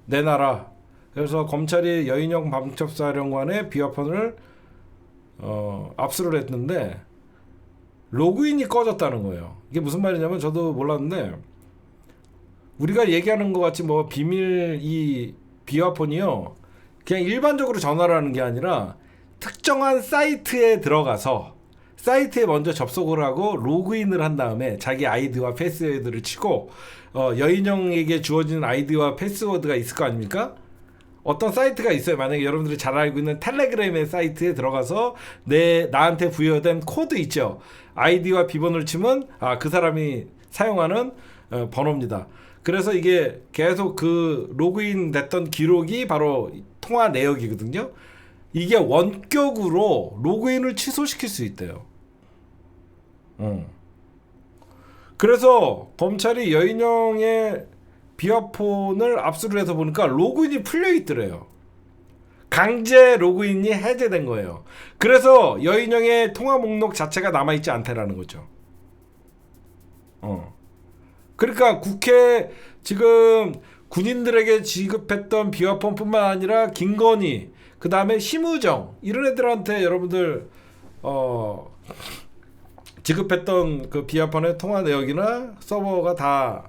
[SPEAKER 1] 내놔라. 그래서 검찰이 여인영 방첩사령관의 비화폰을 압수를 했는데 로그인이 꺼졌다는 거예요. 이게 무슨 말이냐면 저도 몰랐는데, 우리가 얘기하는 것 같이 뭐 비밀 이 비화폰이요, 그냥 일반적으로 전화를 하는 게 아니라 특정한 사이트에 들어가서 사이트에 먼저 접속을 하고 로그인을 한 다음에 자기 아이디와 패스워드를 치고, 여인영에게 주어지는 아이디와 패스워드가 있을 거 아닙니까? 어떤 사이트가 있어요. 만약에 여러분들이 잘 알고 있는 텔레그램의 사이트에 들어가서 나한테 부여된 코드 있죠. 아이디와 비번을 치면 그 사람이 사용하는 번호입니다. 그래서 이게 계속 그 로그인 됐던 기록이 바로 통화 내역이거든요. 이게 원격으로 로그인을 취소시킬 수 있대요. 그래서 검찰이 여인영의 비화폰을 압수를 해서 보니까 로그인이 풀려 있더래요. 강제 로그인이 해제된 거예요. 그래서 여인영의 통화 목록 자체가 남아있지 않다라는 거죠. 그러니까 국회 지금 군인들에게 지급했던 비화폰뿐만 아니라 김건희, 그 다음에 심우정, 이런 애들한테 여러분들 지급했던 그 비화폰의 통화 내역이나 서버가 다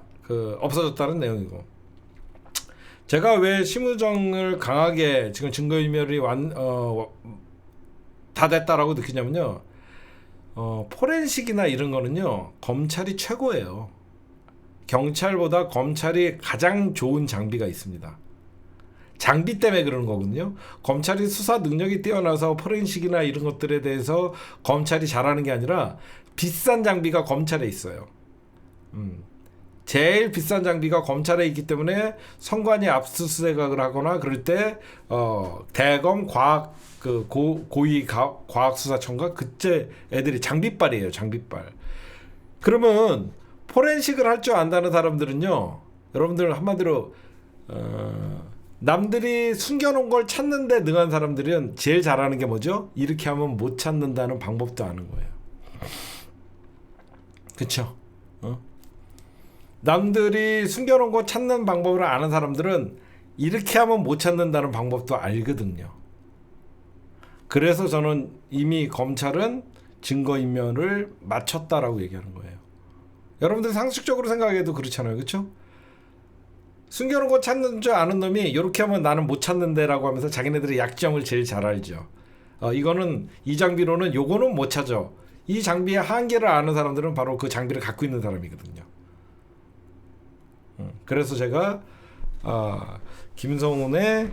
[SPEAKER 1] 없어졌다는 내용이고, 제가 왜 심우정을 강하게 지금 증거인멸이 다 됐다라고 느끼냐면요, 포렌식이나 이런 거는요 검찰이 최고예요. 경찰보다 검찰이 가장 좋은 장비가 있습니다. 장비 때문에 그러는 거거든요. 검찰이 수사 능력이 뛰어나서 포렌식이나 이런 것들에 대해서 검찰이 잘하는 게 아니라 비싼 장비가 검찰에 있어요. 제일 비싼 장비가 검찰에 있기 때문에 선관위 압수수색을 하거나 그럴 때 대검 과학 고위 과학수사청과 그때 애들이 장비빨이에요. 장비빨. 그러면 포렌식을 할 줄 안다는 사람들은요, 여러분들 한마디로 남들이 숨겨놓은 걸 찾는데 능한 사람들은 제일 잘하는 게 뭐죠? 이렇게 하면 못 찾는다는 방법도 아는 거예요. 그쵸? 남들이 숨겨놓은 거 찾는 방법을 아는 사람들은 이렇게 하면 못 찾는다는 방법도 알거든요. 그래서 저는 이미 검찰은 증거인멸을 마쳤다라고 얘기하는 거예요. 여러분들 상식적으로 생각해도 그렇잖아요. 그렇죠? 숨겨놓은 거 찾는 줄 아는 놈이 이렇게 하면 나는 못 찾는데 라고 하면서 자기네들의 약점을 제일 잘 알죠. 이거는 이 장비로는 요거는 못 찾아. 이 장비의 한계를 아는 사람들은 바로 그 장비를 갖고 있는 사람이거든요. 그래서 제가 김성훈의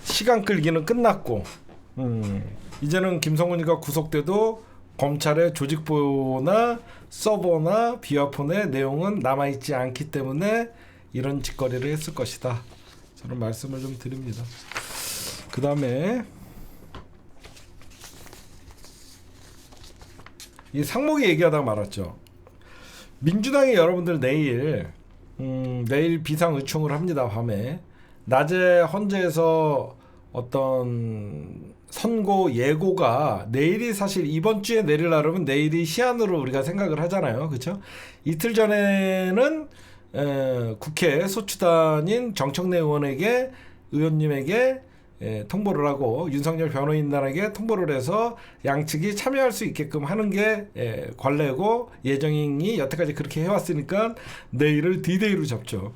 [SPEAKER 1] 시간 끌기는 끝났고, 이제는 김성훈이가 구속돼도 검찰의 조직보호나 서버나 비화폰의 내용은 남아있지 않기 때문에 이런 짓거리를 했을 것이다. 저는 말씀을 좀 드립니다. 그 다음에 이 상목이 얘기하다가 말았죠. 민주당이 여러분들 내일 비상의총을 합니다. 밤에 낮에 헌재에서 어떤 선고 예고가 내일이 사실 이번 주에 내리려면 내일이 시한으로 우리가 생각을 하잖아요. 그렇죠? 이틀 전에는 국회 소추단인 정청래 의원님에게 통보를 하고 윤석열 변호인단에게 통보를 해서 양측이 참여할 수 있게끔 하는 게 관례고 예정이 여태까지 그렇게 해왔으니까 내일을 D-Day로 잡죠.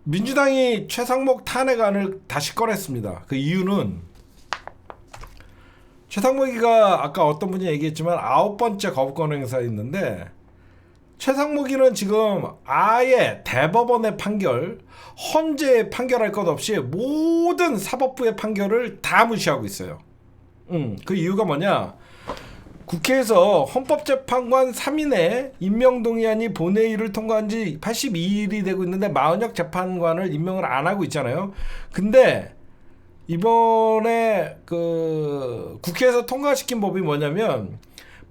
[SPEAKER 1] 민주당이 최상목 탄핵안을 다시 꺼냈습니다. 그 이유는 최상목이가 아까 어떤 분이 얘기했지만 9번째 거부권 행사에 있는데 최상목이는 지금 아예 대법원의 판결, 헌재의 판결할 것 없이 모든 사법부의 판결을 다 무시하고 있어요. 그 이유가 뭐냐? 국회에서 헌법재판관 3인의 임명동의안이 본회의를 통과한 지 82일이 되고 있는데 마은혁 재판관을 임명을 안 하고 있잖아요. 근데 이번에 그 국회에서 통과시킨 법이 뭐냐면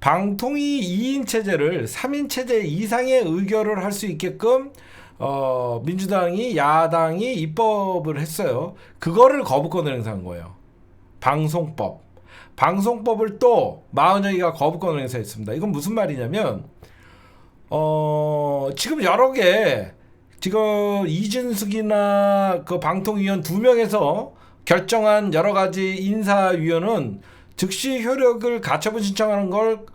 [SPEAKER 1] 방통위 2인 체제를 3인 체제 이상의 의결을 할 수 있게끔 민주당이 야당이 입법을 했어요. 그거를 거부권을 행사한 거예요. 방송법을 또 마은혁이가 거부권을 행사했습니다. 이건 무슨 말이냐면 지금 여러 개 지금 이준숙이나 그 방통위원 2명에서 결정한 여러 가지 인사위원은 즉시 효력을 가처분 신청하는 걸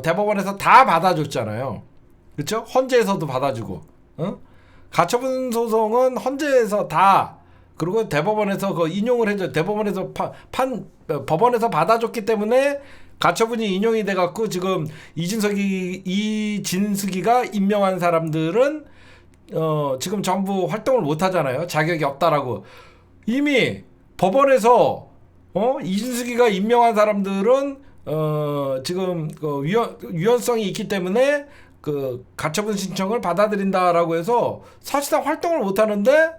[SPEAKER 1] 대법원에서 다 받아줬잖아요. 그렇죠? 헌재에서도 받아주고, 가처분 소송은 헌재에서 다 그리고 대법원에서 그 인용을 해줘. 대법원에서 법원에서 받아줬기 때문에 가처분이 인용이 돼갖고 지금 이진숙이가 임명한 사람들은 지금 전부 활동을 못 하잖아요. 자격이 없다라고. 이미 법원에서 이진숙이가 임명한 사람들은 지금 그 위헌성이 있기 때문에 그 가처분 신청을 받아들인다라고 해서 사실상 활동을 못 하는데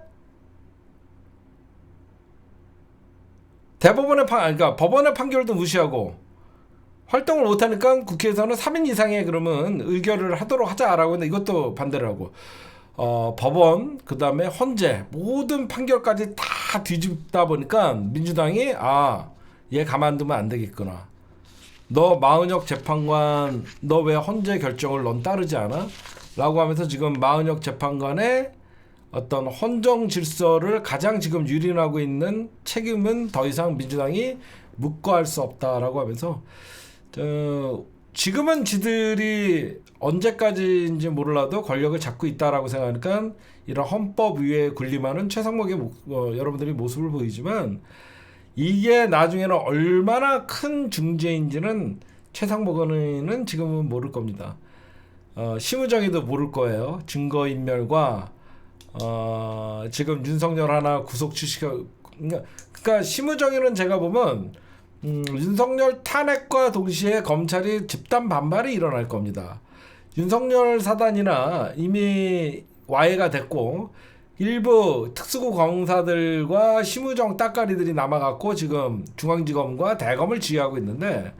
[SPEAKER 1] 그러니까 법원의 판결도 무시하고 활동을 못 하니까 국회에서는 3인 이상의 그러면 의결을 하도록 하자라고 했는데 이것도 반대를 하고 법원 그다음에 헌재 모든 판결까지 다 뒤집다 보니까 민주당이 얘 가만두면 안 되겠구나. 너 마은혁 재판관 너 왜 헌재 결정을 넌 따르지 않아? 라고 하면서 지금 마은혁 재판관의 어떤 헌정 질서를 가장 지금 유린하고 있는 책임은 더 이상 민주당이 묵과할 수 없다라고 하면서 지금은 지들이 언제까지인지 몰라도 권력을 잡고 있다라고 생각하니까 이런 헌법 위에 군림하는 최상목의 여러분들이 모습을 보이지만 이게 나중에는 얼마나 큰 중죄인지는 최상목은 지금은 모를 겁니다. 심우정이도 모를 거예요. 증거인멸과 지금 윤석열 하나 구속 취시켜 그러니까 심우정이는 제가 보면 윤석열 탄핵과 동시에 검찰이 집단 반발이 일어날 겁니다. 윤석열 사단이나 이미 와해가 됐고 일부 특수구 검사들과 심우정 따까리들이 남아갖고 지금 중앙지검과 대검을 지휘하고 있는데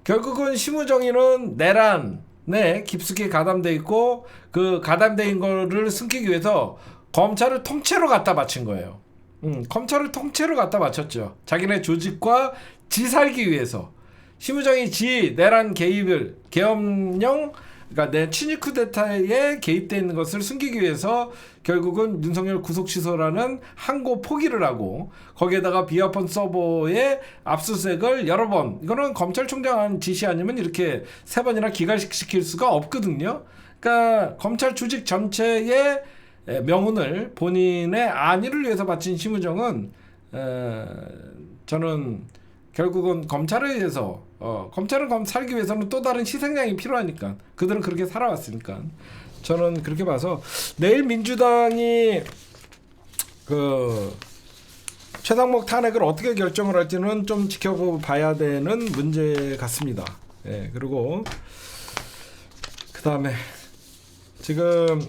[SPEAKER 1] 결국은 심우정이는 내란에 깊숙이 가담돼 있고 그 가담돼 있는 거를 숨기기 위해서 검찰을 통째로 갖다 바친 거예요. 검찰을 통째로 갖다 바쳤죠. 자기네 조직과 지 살기 위해서. 심우정이 지 내란 개입을 계엄령 그러니까 내 친일 쿠데타에 개입되어 있는 것을 숨기기 위해서 결국은 윤석열 구속 취소라는 항고 포기를 하고 거기에다가 비아폰 서버의 압수수색을 여러 번 이거는 검찰총장 지시 아니면 이렇게 3번이나 기각시킬 수가 없거든요. 그러니까 검찰 조직 전체의 명운을 본인의 안위를 위해서 바친 심우정은 저는 결국은 검찰에 의해서 검찰은 살기 위해서는 또 다른 희생양이 필요하니까 그들은 그렇게 살아왔으니까 저는 그렇게 봐서 내일 민주당이 그 최상목 탄핵을 어떻게 결정을 할지는 좀 지켜봐야 되는 문제 같습니다. 예, 그리고 그 다음에 지금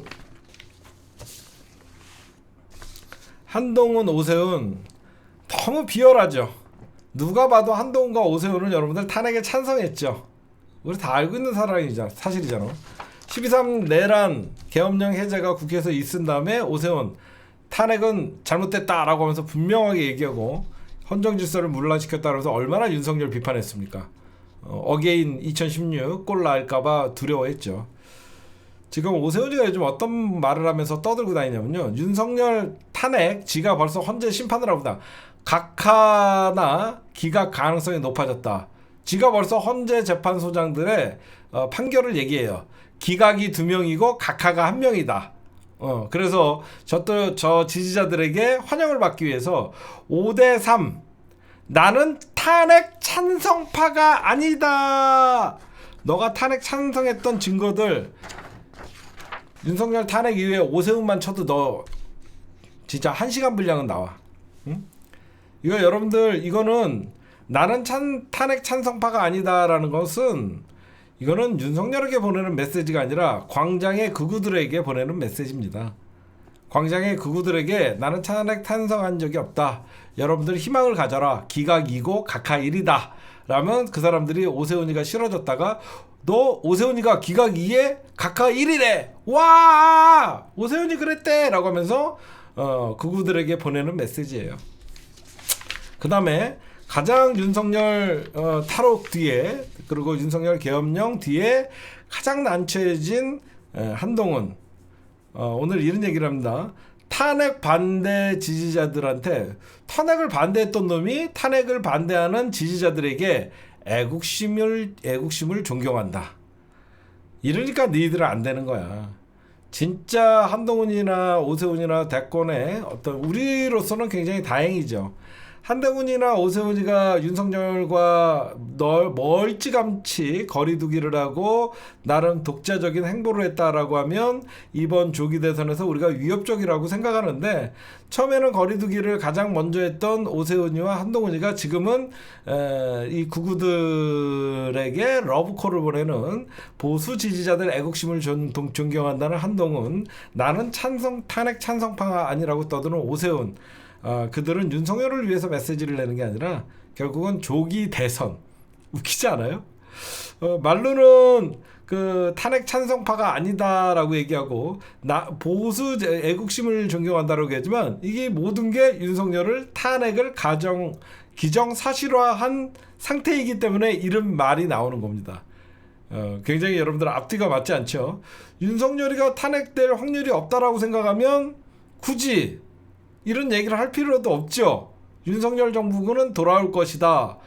[SPEAKER 1] 한동훈, 오세훈 너무 비열하죠. 누가 봐도 한동훈과 오세훈은 여러분들 탄핵에 찬성했죠. 우리 다 알고 있는 사실이잖아. 12.3 내란 계엄령 해제가 국회에서 있은 다음에 오세훈 탄핵은 잘못됐다라고 하면서 분명하게 얘기하고 헌정질서를 문란시켰다고 해서 얼마나 윤석열 비판했습니까? 어게인 2016 꼴 날까봐 두려워했죠. 지금 오세훈이가 요즘 어떤 말을 하면서 떠들고 다니냐면요. 윤석열 탄핵, 지가 벌써 헌재 심판을 하고다. 각하나 기각 가능성이 높아졌다. 지가 벌써 헌재 재판소장들의 판결을 얘기해요. 기각이 2명이고 각하가 1명이다. 그래서 저 지지자들에게 환영을 받기 위해서 5대3 나는 탄핵 찬성파가 아니다. 너가 탄핵 찬성했던 증거들 윤석열 탄핵 이후에 오세훈만 쳐도 너 진짜 1시간 분량은 나와. 응? 이거 여러분들 이거는 나는 탄핵 찬성파가 아니다라는 것은 이거는 윤석열에게 보내는 메시지가 아니라 광장의 극우들에게 보내는 메시지입니다. 광장의 극우들에게 나는 탄핵 찬성한 적이 없다. 여러분들 희망을 가져라. 기각 2고 각하 1이다. 라면 그 사람들이 오세훈이가 싫어졌다가 너 오세훈이가 기각 2에 각하 1이래. 와! 오세훈이 그랬대. 라고 하면서 극우들에게 보내는 메시지예요. 그 다음에 가장 윤석열 탈옥 뒤에 그리고 윤석열 계엄령 뒤에 가장 난처해진 한동훈 오늘 이런 얘기를 합니다. 탄핵 반대 지지자들한테 탄핵을 반대했던 놈이 탄핵을 반대하는 지지자들에게 애국심을 존경한다. 이러니까 너희들은 안 되는 거야. 진짜 한동훈이나 오세훈이나 대권에 어떤 우리로서는 굉장히 다행이죠. 한동훈이나 오세훈이가 윤석열과 멀찌감치 거리두기를 하고 나름 독자적인 행보를 했다라고 하면 이번 조기 대선에서 우리가 위협적이라고 생각하는데 처음에는 거리두기를 가장 먼저 했던 오세훈이와 한동훈이가 지금은 이 극우들에게 러브콜을 보내는 보수 지지자들 애국심을 존경한다는 한동훈, 나는 탄핵 찬성파가 아니라고 떠드는 오세훈. 그들은 윤석열을 위해서 메시지를 내는 게 아니라 결국은 조기 대선. 웃기지 않아요? 말로는 그 탄핵 찬성파가 아니다라고 얘기하고 보수 애국심을 존경한다라고 하지만 이게 모든 게 윤석열을 탄핵을 기정사실화한 상태이기 때문에 이런 말이 나오는 겁니다. 굉장히 여러분들 앞뒤가 맞지 않죠? 윤석열이가 탄핵될 확률이 없다라고 생각하면 굳이 이런 얘기를 할 필요도 없죠. 윤석열 정부는 돌아올 것이다.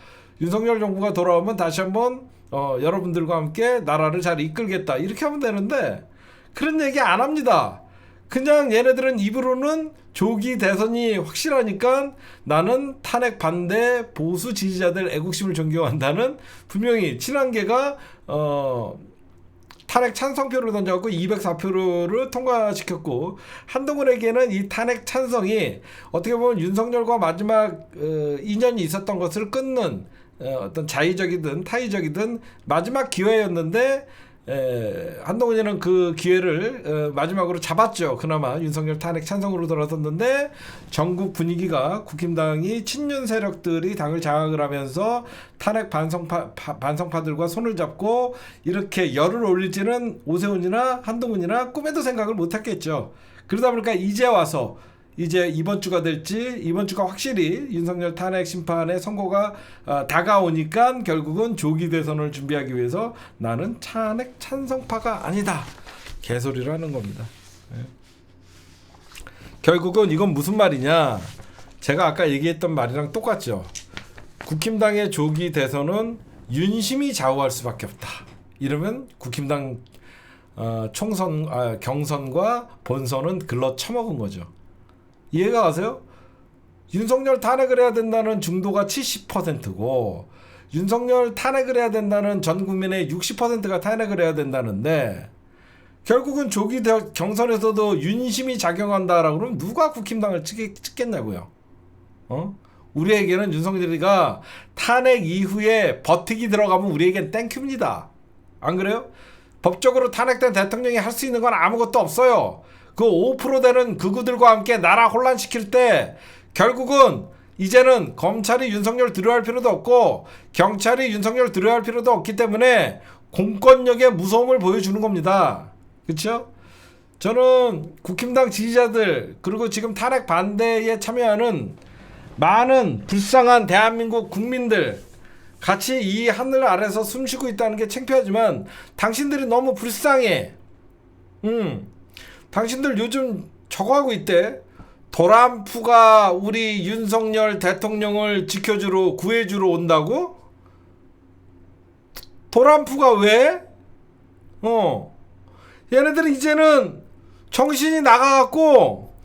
[SPEAKER 1] 윤석열 정부가 돌아오면 다시 한번 여러분들과 함께 나라를 잘 이끌겠다. 이렇게 하면 되는데 그런 얘기 안 합니다. 그냥 얘네들은 입으로는 조기 대선이 확실하니까 나는 탄핵 반대 보수 지지자들 애국심을 존경한다는 분명히 친한계가 탄핵 찬성표를 던져갖고 204표를 통과시켰고 한동훈에게는 이 탄핵 찬성이 어떻게 보면 윤석열과 마지막 인연이 있었던 것을 끊는 어떤 자의적이든 타의적이든 마지막 기회였는데 한동훈이는 그 기회를 마지막으로 잡았죠. 그나마 윤석열 탄핵 찬성으로 돌아섰는데 전국 분위기가 국힘당이 친윤 세력들이 당을 장악을 하면서 탄핵 반성파들과 손을 잡고 이렇게 열을 올릴지는 오세훈이나 한동훈이나 꿈에도 생각을 못했겠죠. 그러다 보니까 이제 와서 이제 이번 주가 될지 이번 주가 확실히 윤석열 탄핵 심판의 선고가 다가오니까 결국은 조기 대선을 준비하기 위해서 나는 탄핵 찬성파가 아니다. 개소리를 하는 겁니다. 네. 결국은 이건 무슨 말이냐. 제가 아까 얘기했던 말이랑 똑같죠. 국힘당의 조기 대선은 윤심이 좌우할 수밖에 없다. 이러면 국힘당 경선과 본선은 글러 처먹은 거죠. 이해가 가세요? 윤석열 탄핵을 해야 된다는 중도가 70%고 윤석열 탄핵을 해야 된다는 전 국민의 60%가 탄핵을 해야 된다는데 결국은 조기 경선에서도 윤심이 작용한다라고 그러면 누가 국힘당을 찍겠냐고요. 우리에게는 윤석열이가 탄핵 이후에 버티기 들어가면 우리에겐 땡큐입니다. 안 그래요? 법적으로 탄핵된 대통령이 할 수 있는 건 아무것도 없어요. 그 5% 되는 극우들과 함께 나라 혼란시킬 때 결국은 이제는 검찰이 윤석열 들여할 필요도 없고 경찰이 윤석열 들여할 필요도 없기 때문에 공권력의 무서움을 보여주는 겁니다. 그렇죠? 저는 국힘당 지지자들 그리고 지금 탄핵 반대에 참여하는 많은 불쌍한 대한민국 국민들 같이 이 하늘 아래서 숨쉬고 있다는 게 창피하지만 당신들이 너무 불쌍해. 당신들 요즘 저거 하고 있대. 도란프가 우리 윤석열 대통령을 지켜주러 구해주러 온다고? 도란프가 왜? 얘네들은 이제는 정신이 나가갖고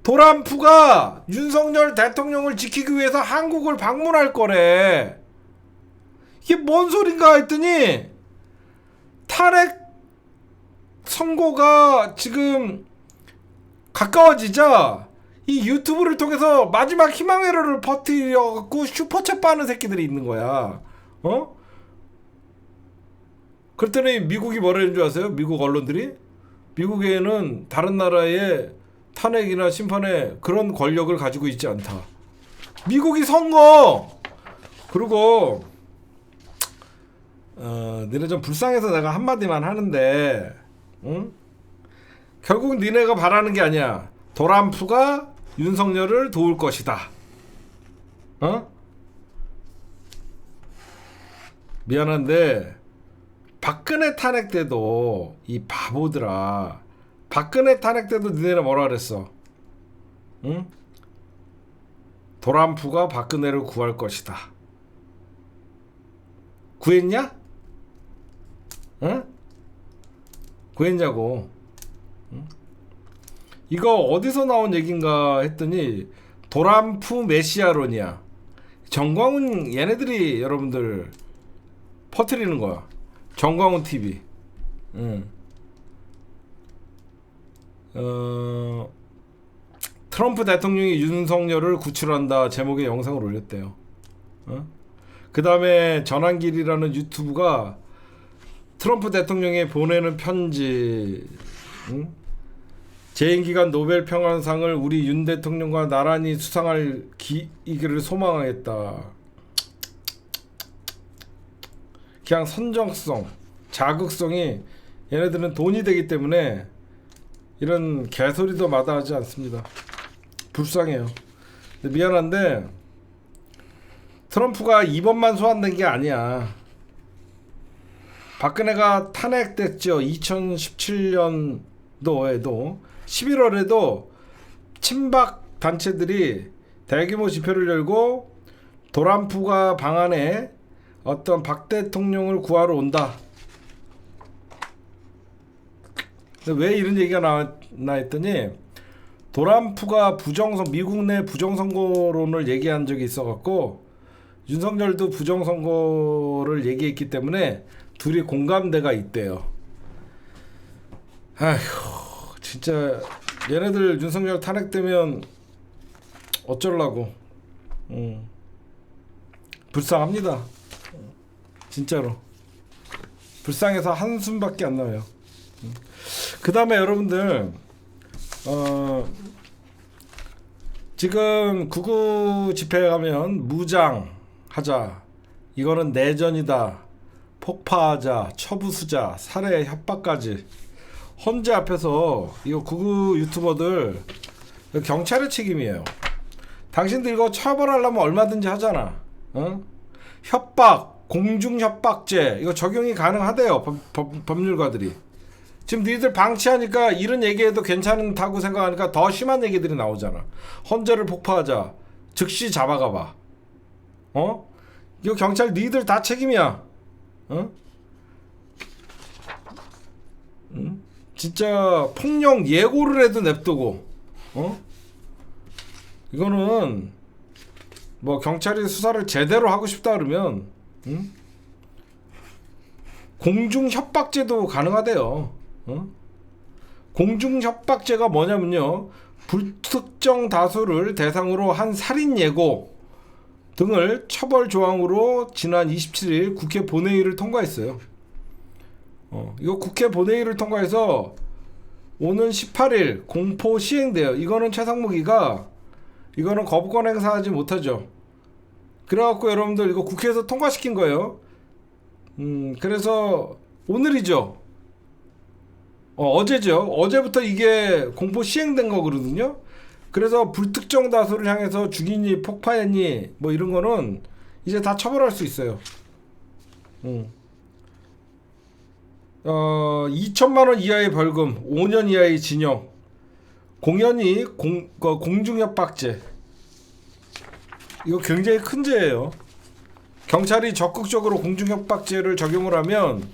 [SPEAKER 1] 도란프가 윤석열 대통령을 지키기 위해서 한국을 방문할 거래. 이게 뭔 소린가 했더니 탄핵 선고가 지금 가까워지자 이 유튜브를 통해서 마지막 희망회로를 퍼뜨려갖고 슈퍼챗 빠는 새끼들이 있는 거야. 그랬더니 미국이 뭐라는 줄 아세요? 미국 언론들이? 미국에는 다른 나라의 탄핵이나 심판에 그런 권력을 가지고 있지 않다. 미국이 선거! 그리고 니네 좀 불쌍해서 내가 한마디만 하는데, 응? 결국 니네가 바라는 게 아니야. 도란프가 윤석열을 도울 것이다. 미안한데 박근혜 탄핵 때도 이 바보들아, 박근혜 탄핵 때도 니네는 뭐라 그랬어? 응? 도란프가 박근혜를 구할 것이다. 구했냐? 응? 구했냐고. 응? 이거 어디서 나온 얘긴가 했더니 도란프 메시아론이야. 정광훈 얘네들이 여러분들 퍼뜨리는 거야. 정광훈 TV. 트럼프 대통령이 윤석열을 구출한다 제목의 영상을 올렸대요. 그 다음에 전환길이라는 유튜브가 트럼프 대통령이 보내는 편지, 재임기간 노벨 평화상을 우리 윤 대통령과 나란히 수상할 이기를 소망하겠다. 그냥 선정성, 자극성이 얘네들은 돈이 되기 때문에 이런 개소리도 마다하지 않습니다. 불쌍해요. 근데 미안한데 트럼프가 이번만 소환된 게 아니야. 박근혜가 탄핵됐죠. 2017년도에도 11월에도 친박 단체들이 대규모 집회를 열고 도란프가 방한해 어떤 박 대통령을 구하러 온다. 근데 왜 이런 얘기가 나왔나 했더니 도란프가 미국 내 부정선거론을 얘기한 적이 있어갖고 윤석열도 부정선거를 얘기했기 때문에 둘이 공감대가 있대요. 아휴, 진짜 얘네들 윤석열 탄핵되면 어쩌려고. 불쌍합니다. 진짜로 불쌍해서 한숨밖에 안 나와요. 그 다음에 여러분들 지금 구구 집회에 가면 무장하자, 이거는 내전이다, 폭파하자, 처부수자, 살해 협박까지 헌재 앞에서 이거 구구 유튜버들 경찰의 책임이에요. 당신들 이거 처벌하려면 얼마든지 하잖아. 협박, 공중협박죄 이거 적용이 가능하대요. 법률가들이. 지금 니들 방치하니까 이런 얘기해도 괜찮다고 생각하니까 더 심한 얘기들이 나오잖아. 헌재를 폭파하자, 즉시 잡아가봐. 이거 경찰 니들 다 책임이야. 진짜 폭력 예고를 해도 냅두고. 이거는 뭐 경찰이 수사를 제대로 하고 싶다 그러면 공중협박죄도 가능하대요. 공중협박죄가 뭐냐면요, 불특정 다수를 대상으로 한 살인 예고 등을 처벌 조항으로 지난 27일 국회 본회의를 통과했어요. 이거 국회 본회의를 통과해서 오는 18일 공포 시행돼요. 이거는 최상무기가 이거는 거부권 행사하지 못하죠. 그래갖고 여러분들 이거 국회에서 통과시킨 거예요. 그래서 오늘이죠. 어제죠. 어제부터 이게 공포 시행된 거거든요. 그래서 불특정 다수를 향해서 죽이니 폭파했니 뭐 이런 거는 이제 다 처벌할 수 있어요. 2천만 원 이하의 벌금, 5년 이하의 징역, 공연히 공중협박죄. 이거 굉장히 큰 죄예요. 경찰이 적극적으로 공중협박죄를 적용을 하면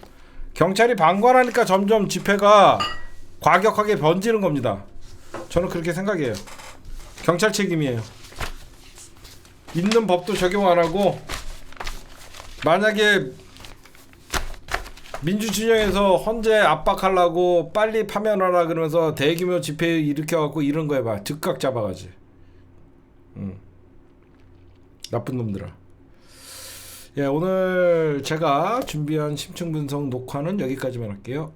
[SPEAKER 1] 경찰이 방관하니까 점점 집회가 과격하게 번지는 겁니다. 저는 그렇게 생각해요. 경찰 책임이에요. 있는 법도 적용 안 하고, 만약에 민주진영에서 헌재 압박하려고 빨리 파면하라 그러면서 대규모 집회 일으켜갖고 이런 거 해봐. 즉각 잡아가지. 나쁜 놈들아. 예, 오늘 제가 준비한 심층 분석 녹화는 여기까지만 할게요.